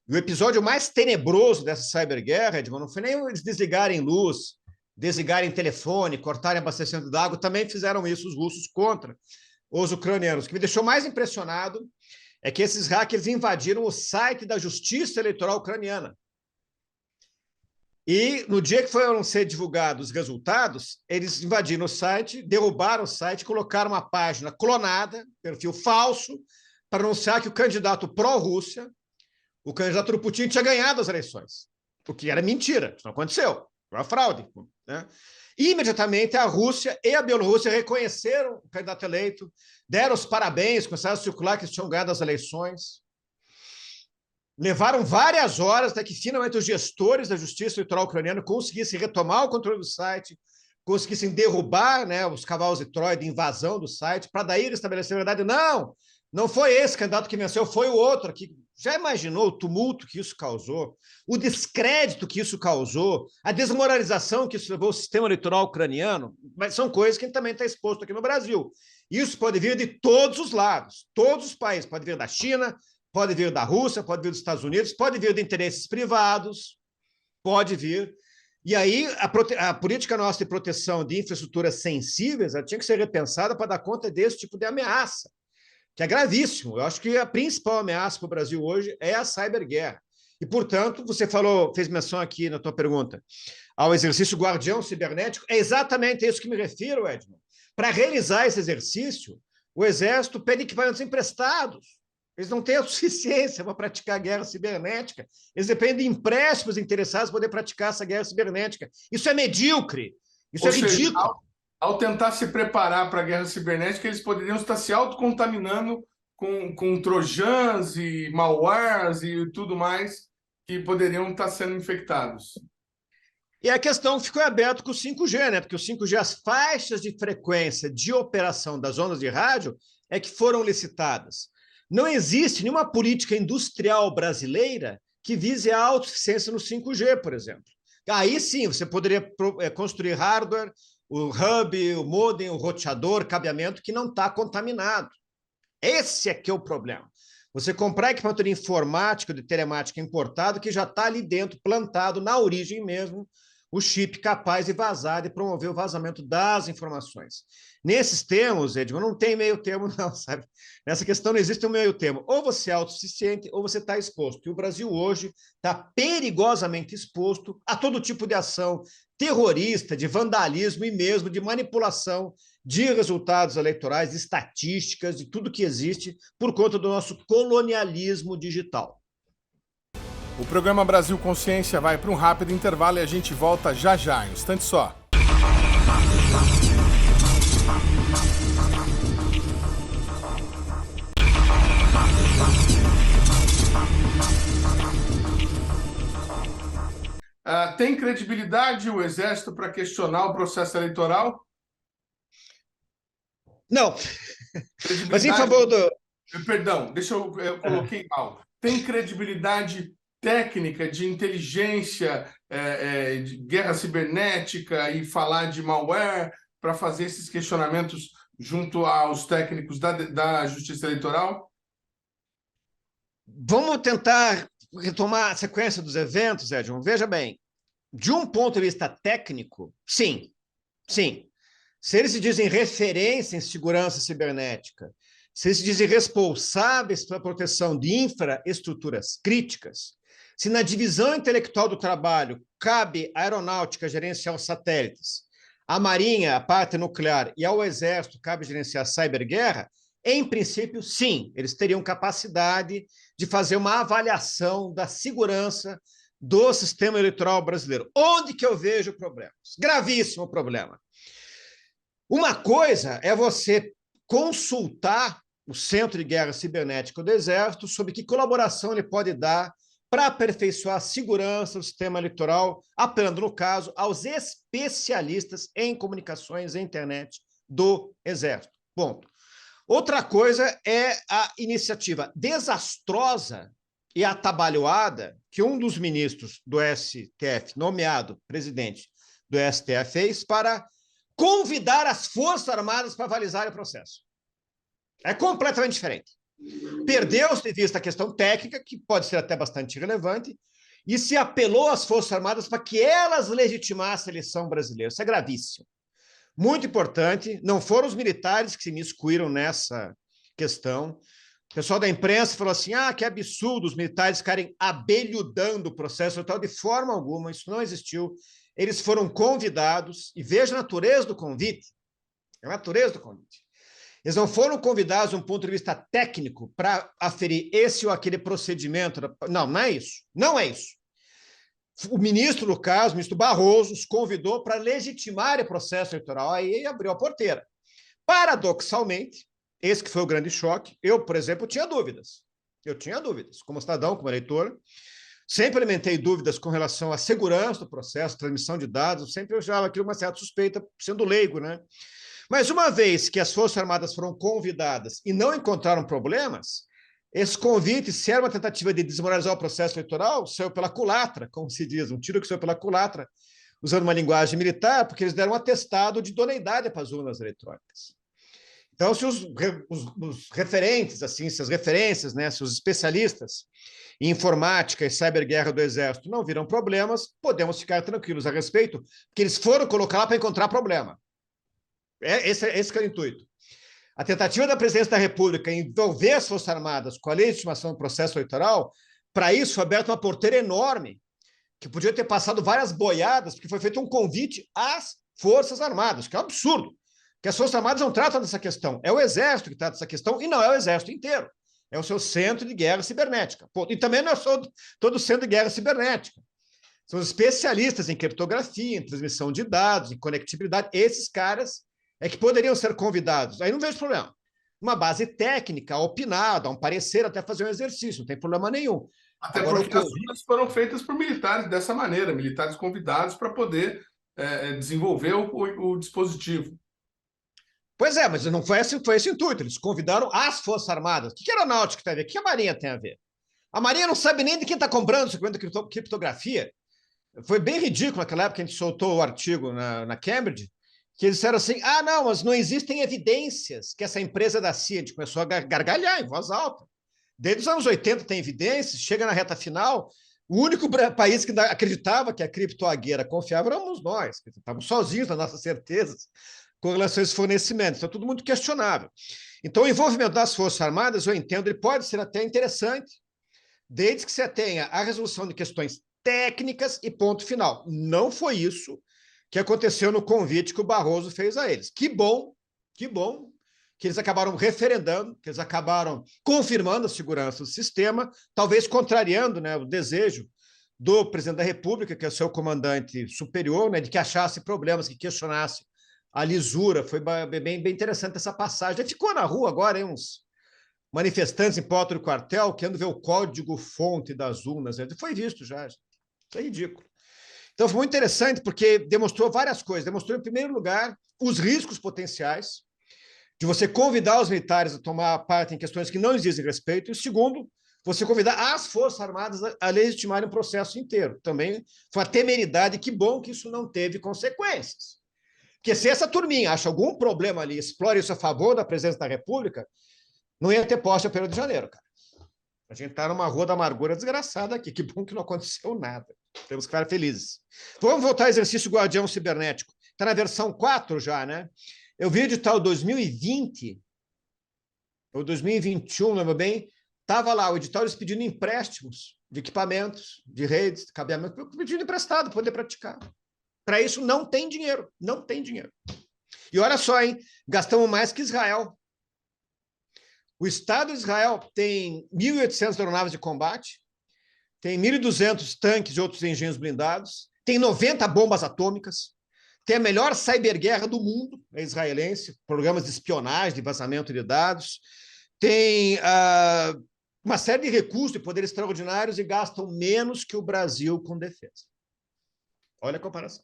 S2: E o episódio mais tenebroso dessa cyberguerra, Edmond, não foi nem eles desligarem luz, desligarem telefone, cortarem abastecimento de água, também fizeram isso os russos contra os ucranianos. O que me deixou mais impressionado é que esses hackers invadiram o site da Justiça Eleitoral ucraniana. E no dia que foram ser divulgados os resultados, eles invadiram o site, derrubaram o site, colocaram uma página clonada, perfil falso, para anunciar que o candidato pró-Rússia, o candidato do Putin, tinha ganhado as eleições. O que era mentira, isso não aconteceu, foi uma fraude. Né? E, imediatamente, a Rússia e a Bielorrússia reconheceram o candidato eleito, deram os parabéns, começaram a circular que eles tinham ganhado as eleições. Levaram várias horas até que, finalmente, os gestores da Justiça Eleitoral ucraniana conseguissem retomar o controle do site, conseguissem derrubar, né, os cavalos de Troia de invasão do site, para daí estabelecer a verdade. Não foi esse candidato que venceu, foi o outro aqui. Já imaginou o tumulto que isso causou? O descrédito que isso causou? A desmoralização que isso levou ao sistema eleitoral ucraniano? Mas são coisas que também está exposto aqui no Brasil. Isso pode vir de todos os lados, todos os países. Pode vir da China, pode vir da Rússia, pode vir dos Estados Unidos, pode vir de interesses privados, pode vir. E aí a política nossa de proteção de infraestruturas sensíveis ela tinha que ser repensada para dar conta desse tipo de ameaça, que é gravíssimo. Eu acho que a principal ameaça para o Brasil hoje é a cyberguerra. E, portanto, você fez menção aqui na tua pergunta ao exercício guardião cibernético, é exatamente isso que me refiro, Edmond. Para realizar esse exercício, o Exército pede equipamentos emprestados. Eles não têm a suficiência para praticar guerra cibernética. Eles dependem de empréstimos interessados para poder praticar essa guerra cibernética. Isso é medíocre. Isso é ridículo.
S1: Ao tentar se preparar para a guerra cibernética, eles poderiam estar se autocontaminando com trojans e malwares e tudo mais que poderiam estar sendo infectados.
S2: E a questão ficou aberta com o 5G, né? Porque o 5G, as faixas de frequência de operação das ondas de rádio é que foram licitadas. Não existe nenhuma política industrial brasileira que vise a autossuficiência no 5G, por exemplo. Aí sim, você poderia construir hardware, o hub, o modem, o roteador, cabeamento que não está contaminado. Esse é que é o problema. Você comprar equipamento de informática, de telemática importado, que já está ali dentro, plantado na origem mesmo, o chip capaz de vazar, de promover o vazamento das informações. Nesses termos, Edmond, não tem meio termo não, sabe? Nessa questão não existe um meio termo. Ou você é autossuficiente ou você está exposto. E o Brasil hoje está perigosamente exposto a todo tipo de ação terrorista, de vandalismo e mesmo de manipulação de resultados eleitorais, de estatísticas, de tudo que existe por conta do nosso colonialismo digital.
S1: O programa Brasil Consciência vai para um rápido intervalo e a gente volta já já, em um instante só. Tem credibilidade o Exército para questionar o processo eleitoral?
S2: Não. Mas em favor do...
S1: Perdão, eu coloquei mal. Tem credibilidade técnica de inteligência, de guerra cibernética e falar de malware para fazer esses questionamentos junto aos técnicos da Justiça Eleitoral?
S2: Vamos tentar retomar a sequência dos eventos, Edmond. Veja bem, de um ponto de vista técnico, sim. Se eles se dizem referência em segurança cibernética, se eles se dizem responsáveis pela proteção de infraestruturas críticas, se na divisão intelectual do trabalho cabe à aeronáutica gerenciar os satélites, à Marinha a parte nuclear e ao Exército cabe gerenciar a cyberguerra, em princípio, sim, eles teriam capacidade de fazer uma avaliação da segurança do sistema eleitoral brasileiro. Onde que eu vejo problemas? Gravíssimo problema. Uma coisa é você consultar o Centro de Guerra Cibernética do Exército sobre que colaboração ele pode dar para aperfeiçoar a segurança do sistema eleitoral, apelando, no caso, aos especialistas em comunicações e internet do Exército. Ponto. Outra coisa é a iniciativa desastrosa e atabalhoada que um dos ministros do STF, nomeado presidente do STF, fez para convidar as Forças Armadas para avalizar o processo. É completamente diferente. Perdeu-se de vista a questão técnica, que pode ser até bastante relevante, e se apelou às Forças Armadas para que elas legitimassem a eleição brasileira. Isso é gravíssimo. Muito importante, não foram os militares que se miscuíram nessa questão. O pessoal da imprensa falou assim, que absurdo os militares ficarem abelhudando o processo eleitoral. De forma alguma, isso não existiu. Eles foram convidados, e veja a natureza do convite. A natureza do convite. Eles não foram convidados de um ponto de vista técnico para aferir esse ou aquele procedimento. Não, não é isso. Não é isso. O ministro, no caso, o ministro Barroso, os convidou para legitimar o processo eleitoral. Aí abriu a porteira. Paradoxalmente, esse que foi o grande choque, eu, por exemplo, tinha dúvidas. Eu tinha dúvidas. Como cidadão, como eleitor, sempre alimentei dúvidas com relação à segurança do processo, transmissão de dados, sempre eu já aquilo uma certa suspeita, sendo leigo, né? Mas uma vez que as Forças Armadas foram convidadas e não encontraram problemas, esse convite, se era uma tentativa de desmoralizar o processo eleitoral, saiu pela culatra, como se diz, um tiro que saiu pela culatra, usando uma linguagem militar, porque eles deram um atestado de idoneidade para as urnas eletrônicas. Então, se os referentes, assim, se as referências, né, se os especialistas em informática e cyberguerra do Exército não viram problemas, podemos ficar tranquilos a respeito, porque eles foram colocar lá para encontrar problema. Esse que é o intuito. A tentativa da presidência da República em envolver as Forças Armadas com a legitimação do processo eleitoral, para isso foi aberta uma porteira enorme, que podia ter passado várias boiadas, porque foi feito um convite às Forças Armadas, que é um absurdo, porque as Forças Armadas não tratam dessa questão, é o Exército que trata dessa questão, e não é o Exército inteiro, é o seu centro de guerra cibernética. E também não é só todo o centro de guerra cibernética. São os especialistas em criptografia, em transmissão de dados, em conectividade, esses caras é que poderiam ser convidados. Aí não vejo problema. Uma base técnica, opinada, um parecer, até fazer um exercício, não tem problema nenhum.
S1: Até agora, porque as urnas foram feitas por militares dessa maneira, militares convidados para poder desenvolver o dispositivo.
S2: Pois é, mas não foi esse o intuito. Eles convidaram as Forças Armadas. O que a Aeronáutica tem a ver? O que a Marinha tem a ver? A Marinha não sabe nem de quem está comprando esse equipamento de criptografia. Foi bem ridículo naquela época que a gente soltou o artigo na Cambridge, que eles disseram assim, não, mas não existem evidências que essa empresa da CIA, a gente começou a gargalhar em voz alta. Desde os anos 80 tem evidências, chega na reta final, o único país que acreditava que a criptoagueira confiável éramos nós, estávamos sozinhos nas nossas certezas com relação a esse fornecimento, isso é tudo muito questionável. Então, o envolvimento das Forças Armadas, eu entendo, ele pode ser até interessante, desde que você tenha a resolução de questões técnicas e ponto final. Não foi isso que aconteceu no convite que o Barroso fez a eles. Que bom que eles acabaram referendando, que eles acabaram confirmando a segurança do sistema, talvez contrariando, né, o desejo do presidente da República, que é o seu comandante superior, né, de que achasse problemas, que questionasse a lisura. Foi bem interessante essa passagem. Já ficou na rua agora, hein, uns manifestantes em porta do quartel querendo ver o código-fonte das urnas. Foi visto já. Isso é ridículo. Então, foi muito interessante porque demonstrou várias coisas. Demonstrou, em primeiro lugar, os riscos potenciais de você convidar os militares a tomar parte em questões que não lhes dizem respeito. E, segundo, você convidar as Forças Armadas a legitimarem o processo inteiro. Também foi uma temeridade. Que bom que isso não teve consequências. Porque se essa turminha acha algum problema ali, explora isso a favor da presidência da República, não ia ter posse a 1º de janeiro, cara. A gente está numa rua da amargura desgraçada aqui. Que bom que não aconteceu nada. Temos que ficar felizes. Vamos voltar ao exercício Guardião Cibernético. Está na versão 4 já, né? Eu vi o edital 2020, ou 2021, lembra bem? Estava lá o edital eles pedindo empréstimos de equipamentos, de redes, de cabeamento, pedindo emprestado para poder praticar. Para isso não tem dinheiro, não tem dinheiro. E olha só, hein? Gastamos mais que Israel. O Estado de Israel tem 1.800 aeronaves de combate, tem 1.200 tanques e outros engenhos blindados, tem 90 bombas atômicas, tem a melhor cyberguerra do mundo, é israelense, programas de espionagem, de vazamento de dados, tem uma série de recursos e poderes extraordinários e gastam menos que o Brasil com defesa. Olha a comparação.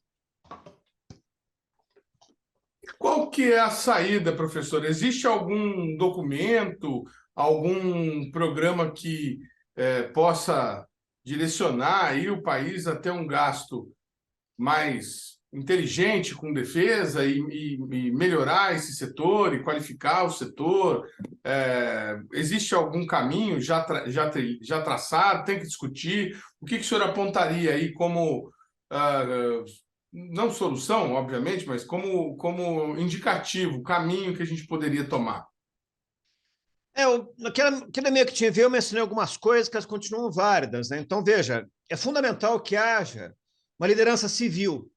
S1: Qual que é a saída, professor? Existe algum documento, algum programa que possa direcionar aí o país a ter um gasto mais inteligente com defesa e melhorar esse setor e qualificar o setor? Existe algum caminho já traçado? Tem que discutir? O que o senhor apontaria aí como, não solução, obviamente, mas como indicativo, caminho que a gente poderia tomar?
S2: Naquele meio que tinha eu mencionei algumas coisas que elas continuam válidas, né? Então, veja, é fundamental que haja uma liderança civil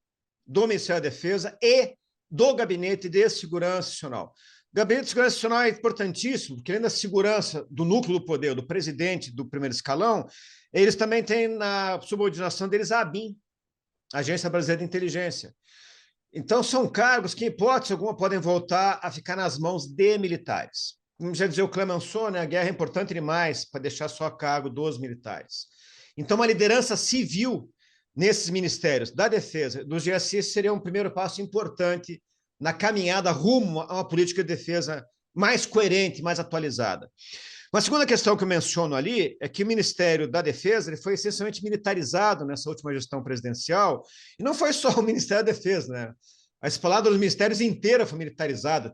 S2: do Ministério da Defesa e do Gabinete de Segurança Nacional. O Gabinete de Segurança Nacional é importantíssimo, porque além da segurança do núcleo do poder, do presidente do primeiro escalão, eles também têm na subordinação deles a ABIN, Agência Brasileira de Inteligência. Então, são cargos que, em hipótese alguma, podem voltar a ficar nas mãos de militares. Como já dizia o Clemenceau, né, a guerra é importante demais para deixar só a cargo dos militares. Então, uma liderança civil nesses ministérios da defesa, dos GSI, seria um primeiro passo importante na caminhada rumo a uma política de defesa mais coerente, mais atualizada. Uma segunda questão que eu menciono ali é que o Ministério da Defesa ele foi essencialmente militarizado nessa última gestão presidencial, e não foi só o Ministério da Defesa, né? A esplanada dos ministérios inteira foi militarizada,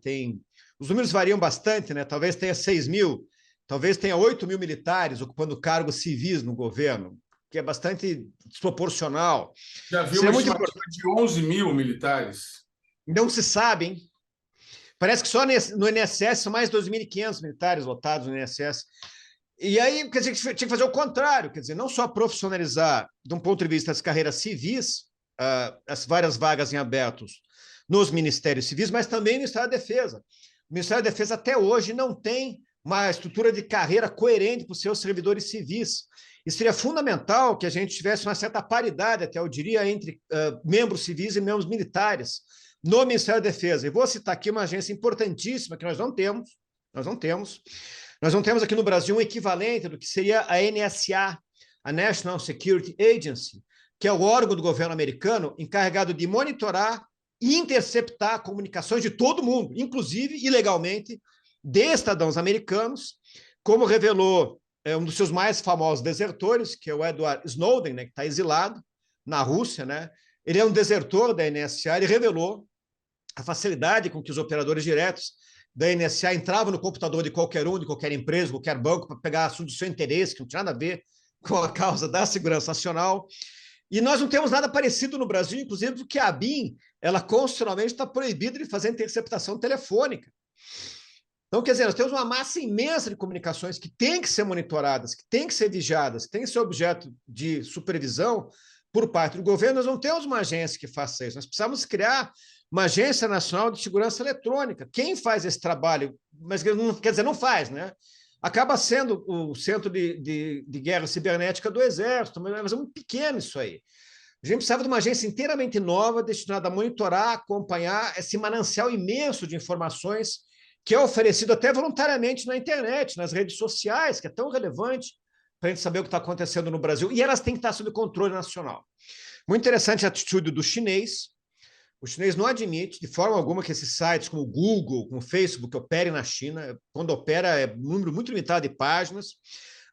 S2: os números variam bastante, né? Talvez tenha 6 mil, talvez tenha 8 mil militares ocupando cargos civis no governo, que é bastante desproporcional.
S1: Já viu uma estimativa de 11 mil militares?
S2: Não se sabe, hein? Parece que só no INSS são mais de 2.500 militares lotados no INSS. E aí, quer dizer, tinha que fazer o contrário, quer dizer, não só profissionalizar, de um ponto de vista das carreiras civis, as várias vagas em abertos nos ministérios civis, mas também no Ministério da Defesa. O Ministério da Defesa até hoje não tem uma estrutura de carreira coerente para os seus servidores civis. E seria fundamental que a gente tivesse uma certa paridade, até eu diria, entre membros civis e membros militares no Ministério da Defesa. E vou citar aqui uma agência importantíssima que nós não temos. Nós não temos aqui no Brasil um equivalente do que seria a NSA, a National Security Agency, que é o órgão do governo americano encarregado de monitorar e interceptar comunicações de todo mundo, inclusive, ilegalmente, de cidadãos americanos, como revelou um dos seus mais famosos desertores, que é o Edward Snowden, né, que está exilado na Rússia, né? Ele é um desertor da NSA, ele revelou a facilidade com que os operadores diretos da NSA entravam no computador de qualquer empresa, qualquer banco, para pegar assuntos do seu interesse, que não tinha nada a ver com a causa da segurança nacional. E nós não temos nada parecido no Brasil, inclusive porque a ABIN, ela constitucionalmente está proibida de fazer interceptação telefônica. Então, quer dizer, nós temos uma massa imensa de comunicações que tem que ser monitoradas, que tem que ser vigiadas, que tem que ser objeto de supervisão por parte do governo. Nós não temos uma agência que faça isso. Nós precisamos criar uma Agência Nacional de Segurança Eletrônica. Quem faz esse trabalho, mas quer dizer, não faz, né? Acaba sendo o Centro de Guerra Cibernética do Exército, mas é muito pequeno isso aí. A gente precisava de uma agência inteiramente nova, destinada a monitorar, acompanhar esse manancial imenso de informações que é oferecido até voluntariamente na internet, nas redes sociais, que é tão relevante para a gente saber o que está acontecendo no Brasil, e elas têm que estar sob controle nacional. Muito interessante a atitude do chinês. O chinês não admite, de forma alguma, que esses sites como o Google, como o Facebook, operem na China. Quando opera, é um número muito limitado de páginas.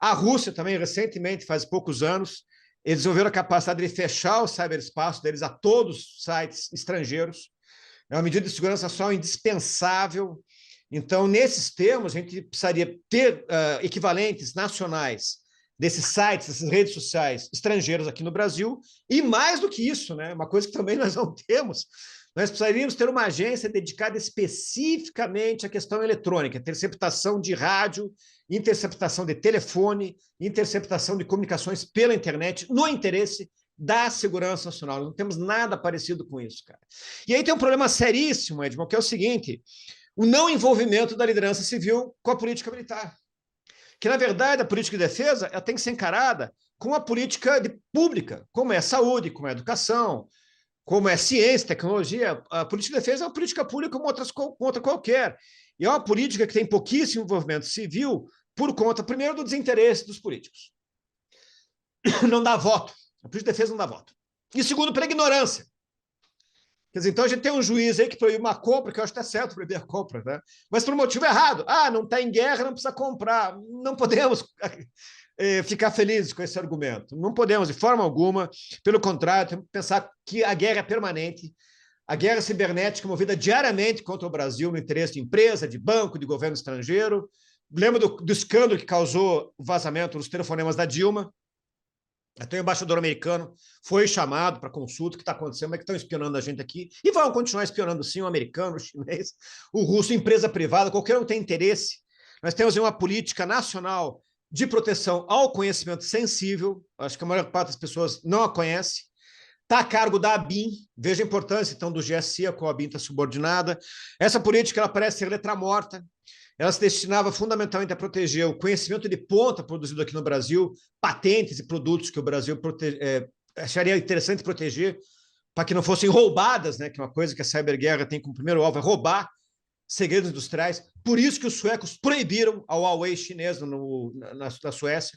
S2: A Rússia também, recentemente, faz poucos anos, eles desenvolveram a capacidade de fechar o ciberespaço deles a todos os sites estrangeiros. É uma medida de segurança nacional indispensável. Então, nesses termos, a gente precisaria ter equivalentes nacionais desses sites, dessas redes sociais estrangeiras aqui no Brasil, e mais do que isso, né? Uma coisa que também nós não temos, nós precisaríamos ter uma agência dedicada especificamente à questão eletrônica, interceptação de rádio, interceptação de telefone, interceptação de comunicações pela internet, no interesse da segurança nacional. Não temos nada parecido com isso, cara. E aí tem um problema seríssimo, Edmond, que é o seguinte: o não envolvimento da liderança civil com a política militar. Que, na verdade, a política de defesa ela tem que ser encarada com a política pública, como é a saúde, como é a educação, como é a ciência, tecnologia. A política de defesa é uma política pública como outra qualquer. E é uma política que tem pouquíssimo envolvimento civil por conta, primeiro, do desinteresse dos políticos. Não dá voto. A política de defesa não dá voto. E segundo, pela ignorância. Quer dizer, então a gente tem um juiz aí que proíbe uma compra, que eu acho que está certo proibir a compra, né? Mas por um motivo errado. Ah, não está em guerra, não precisa comprar. Não podemos ficar felizes com esse argumento. Não podemos, de forma alguma. Pelo contrário, temos que pensar que a guerra é permanente. A guerra cibernética é movida diariamente contra o Brasil no interesse de empresa, de banco, de governo estrangeiro. Lembra do escândalo que causou o vazamento dos telefonemas da Dilma? Até o embaixador americano foi chamado para consulta, o que está acontecendo, mas que estão espionando a gente aqui, e vão continuar espionando sim o americano, o chinês, o russo, empresa privada, qualquer um tem interesse. Nós temos uma política nacional de proteção ao conhecimento sensível, acho que a maior parte das pessoas não a conhece, está a cargo da ABIN, veja a importância então do GSI, a qual a ABIN está subordinada. Essa política ela parece ser letra morta, ela se destinava fundamentalmente a proteger o conhecimento de ponta produzido aqui no Brasil, patentes e produtos que o Brasil acharia interessante proteger, para que não fossem roubadas, né? Que é uma coisa que a cyberguerra tem como primeiro alvo, é roubar segredos industriais. Por isso que os suecos proibiram a Huawei chinesa na Suécia.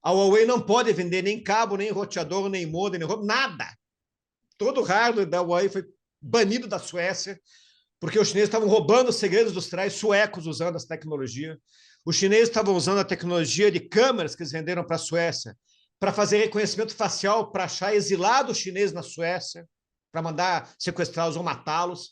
S2: A Huawei não pode vender nem cabo, nem roteador, nem modem, nem nada. Todo o hardware da Huawei foi banido da Suécia, porque os chineses estavam roubando os segredos industriais suecos usando essa tecnologia. Os chineses estavam usando a tecnologia de câmeras que eles venderam para a Suécia para fazer reconhecimento facial, para achar exilados chineses na Suécia, para mandar sequestrá-los ou matá-los.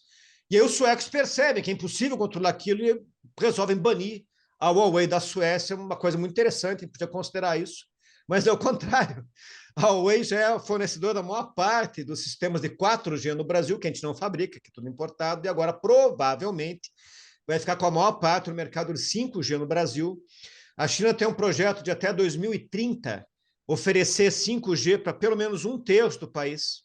S2: E aí os suecos percebem que é impossível controlar aquilo e resolvem banir a Huawei da Suécia, uma coisa muito interessante, a gente podia considerar isso. Mas é o contrário. A Huawei já é a fornecedora da maior parte dos sistemas de 4G no Brasil, que a gente não fabrica, que é tudo importado, e agora provavelmente vai ficar com a maior parte do mercado de 5G no Brasil. A China tem um projeto de até 2030 oferecer 5G para pelo menos 1/3 do país.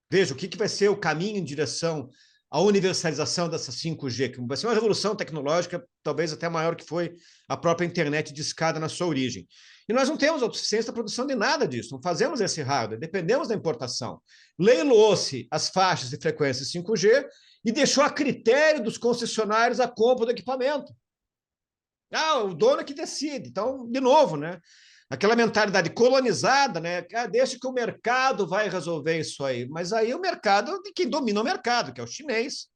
S2: Veja, o que vai ser o caminho em direção à universalização dessa 5G, que vai ser uma revolução tecnológica, talvez até maior que foi a própria internet de escada na sua origem. E nós não temos autossuficiência da produção de nada disso, não fazemos esse hardware, dependemos da importação. Leiloou-se as faixas de frequência 5G e deixou a critério dos concessionários a compra do equipamento. O dono é que decide. Então, de novo, né? Aquela mentalidade colonizada, né? Deixa que o mercado vai resolver isso aí. Mas aí o mercado de quem domina o mercado, que é o chinês,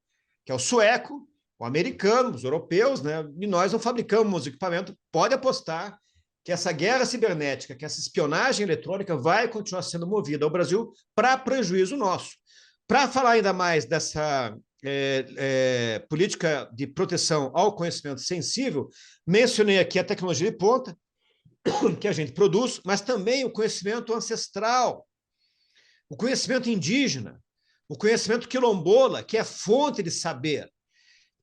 S2: que é o sueco, o americano, os europeus, né? E nós não fabricamos equipamento. Pode apostar que essa guerra cibernética, que essa espionagem eletrônica vai continuar sendo movida ao Brasil para prejuízo nosso. Para falar ainda mais dessa política de proteção ao conhecimento sensível, mencionei aqui a tecnologia de ponta, que a gente produz, mas também o conhecimento ancestral, o conhecimento indígena, o conhecimento quilombola, que é fonte de saber.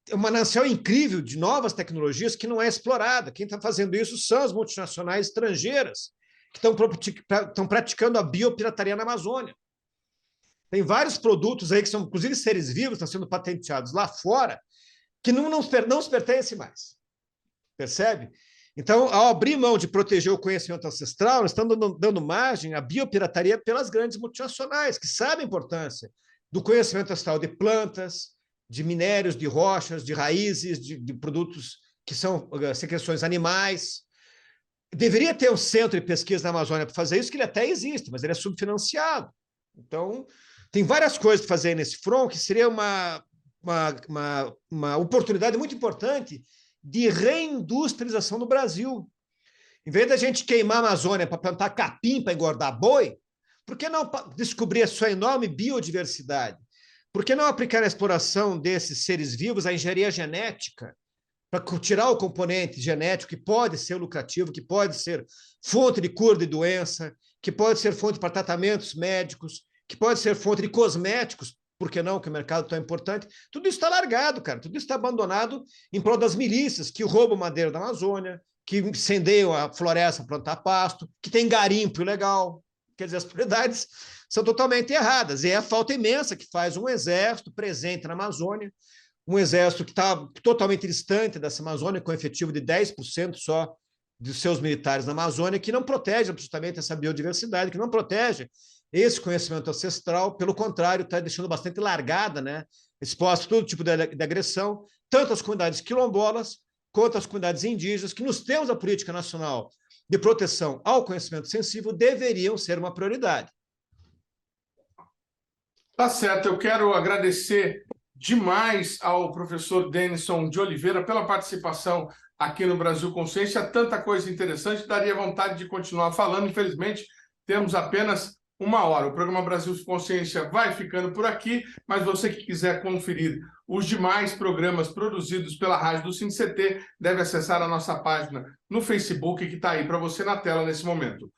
S2: É um manancial incrível de novas tecnologias que não é explorada. Quem está fazendo isso são as multinacionais estrangeiras, que estão praticando a biopirataria na Amazônia. Tem vários produtos aí que são, inclusive, seres vivos, estão sendo patenteados lá fora, que não nos pertencem mais. Percebe? Então, ao abrir mão de proteger o conhecimento ancestral, nós estamos dando margem à biopirataria pelas grandes multinacionais, que sabem a importância do conhecimento ancestral de plantas, de minérios, de rochas, de raízes, de produtos que são secreções animais. Deveria ter um centro de pesquisa na Amazônia para fazer isso, que ele até existe, mas ele é subfinanciado. Então, tem várias coisas para fazer nesse front, que seria uma oportunidade muito importante de reindustrialização do Brasil. Em vez da gente queimar a Amazônia para plantar capim para engordar boi, por que não descobrir a sua enorme biodiversidade? Por que não aplicar a exploração desses seres vivos à engenharia genética, para tirar o componente genético que pode ser lucrativo, que pode ser fonte de cura de doença, que pode ser fonte para tratamentos médicos, que pode ser fonte de cosméticos, por que não, que o mercado é tão importante? Tudo isso está largado, cara. Tudo isso está abandonado em prol das milícias que roubam madeira da Amazônia, que incendeiam a floresta para plantar pasto, que tem garimpo ilegal. Quer dizer, as prioridades são totalmente erradas. E é a falta imensa que faz um exército presente na Amazônia, um exército que está totalmente distante dessa Amazônia, com efetivo de 10% só dos seus militares na Amazônia, que não protege absolutamente essa biodiversidade, que não protege esse conhecimento ancestral, pelo contrário, está deixando bastante largada, né? Exposta a todo tipo de agressão, tanto as comunidades quilombolas quanto as comunidades indígenas, que nos termos da política nacional de proteção ao conhecimento sensível deveriam ser uma prioridade.
S1: Tá certo, eu quero agradecer demais ao professor Denison de Oliveira pela participação aqui no Brasil Consciência. Tanta coisa interessante, daria vontade de continuar falando. Infelizmente, temos apenas 1 hora. O programa Brasil Consciência vai ficando por aqui, mas você que quiser conferir os demais programas produzidos pela Rádio do SINCT deve acessar a nossa página no Facebook, que está aí para você na tela nesse momento.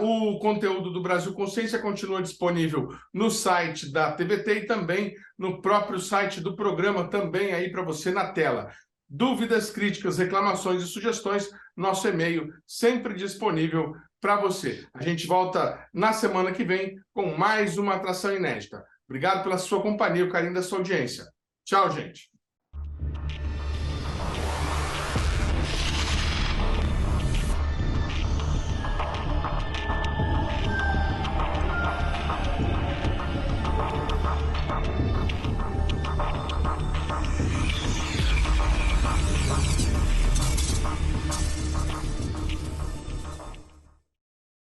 S1: O conteúdo do Brasil Consciência continua disponível no site da TVT e também no próprio site do programa, também aí para você na tela. Dúvidas, críticas, reclamações e sugestões, nosso e-mail sempre disponível para você. A gente volta na semana que vem com mais uma atração inédita. Obrigado pela sua companhia, o carinho da sua audiência. Tchau, gente.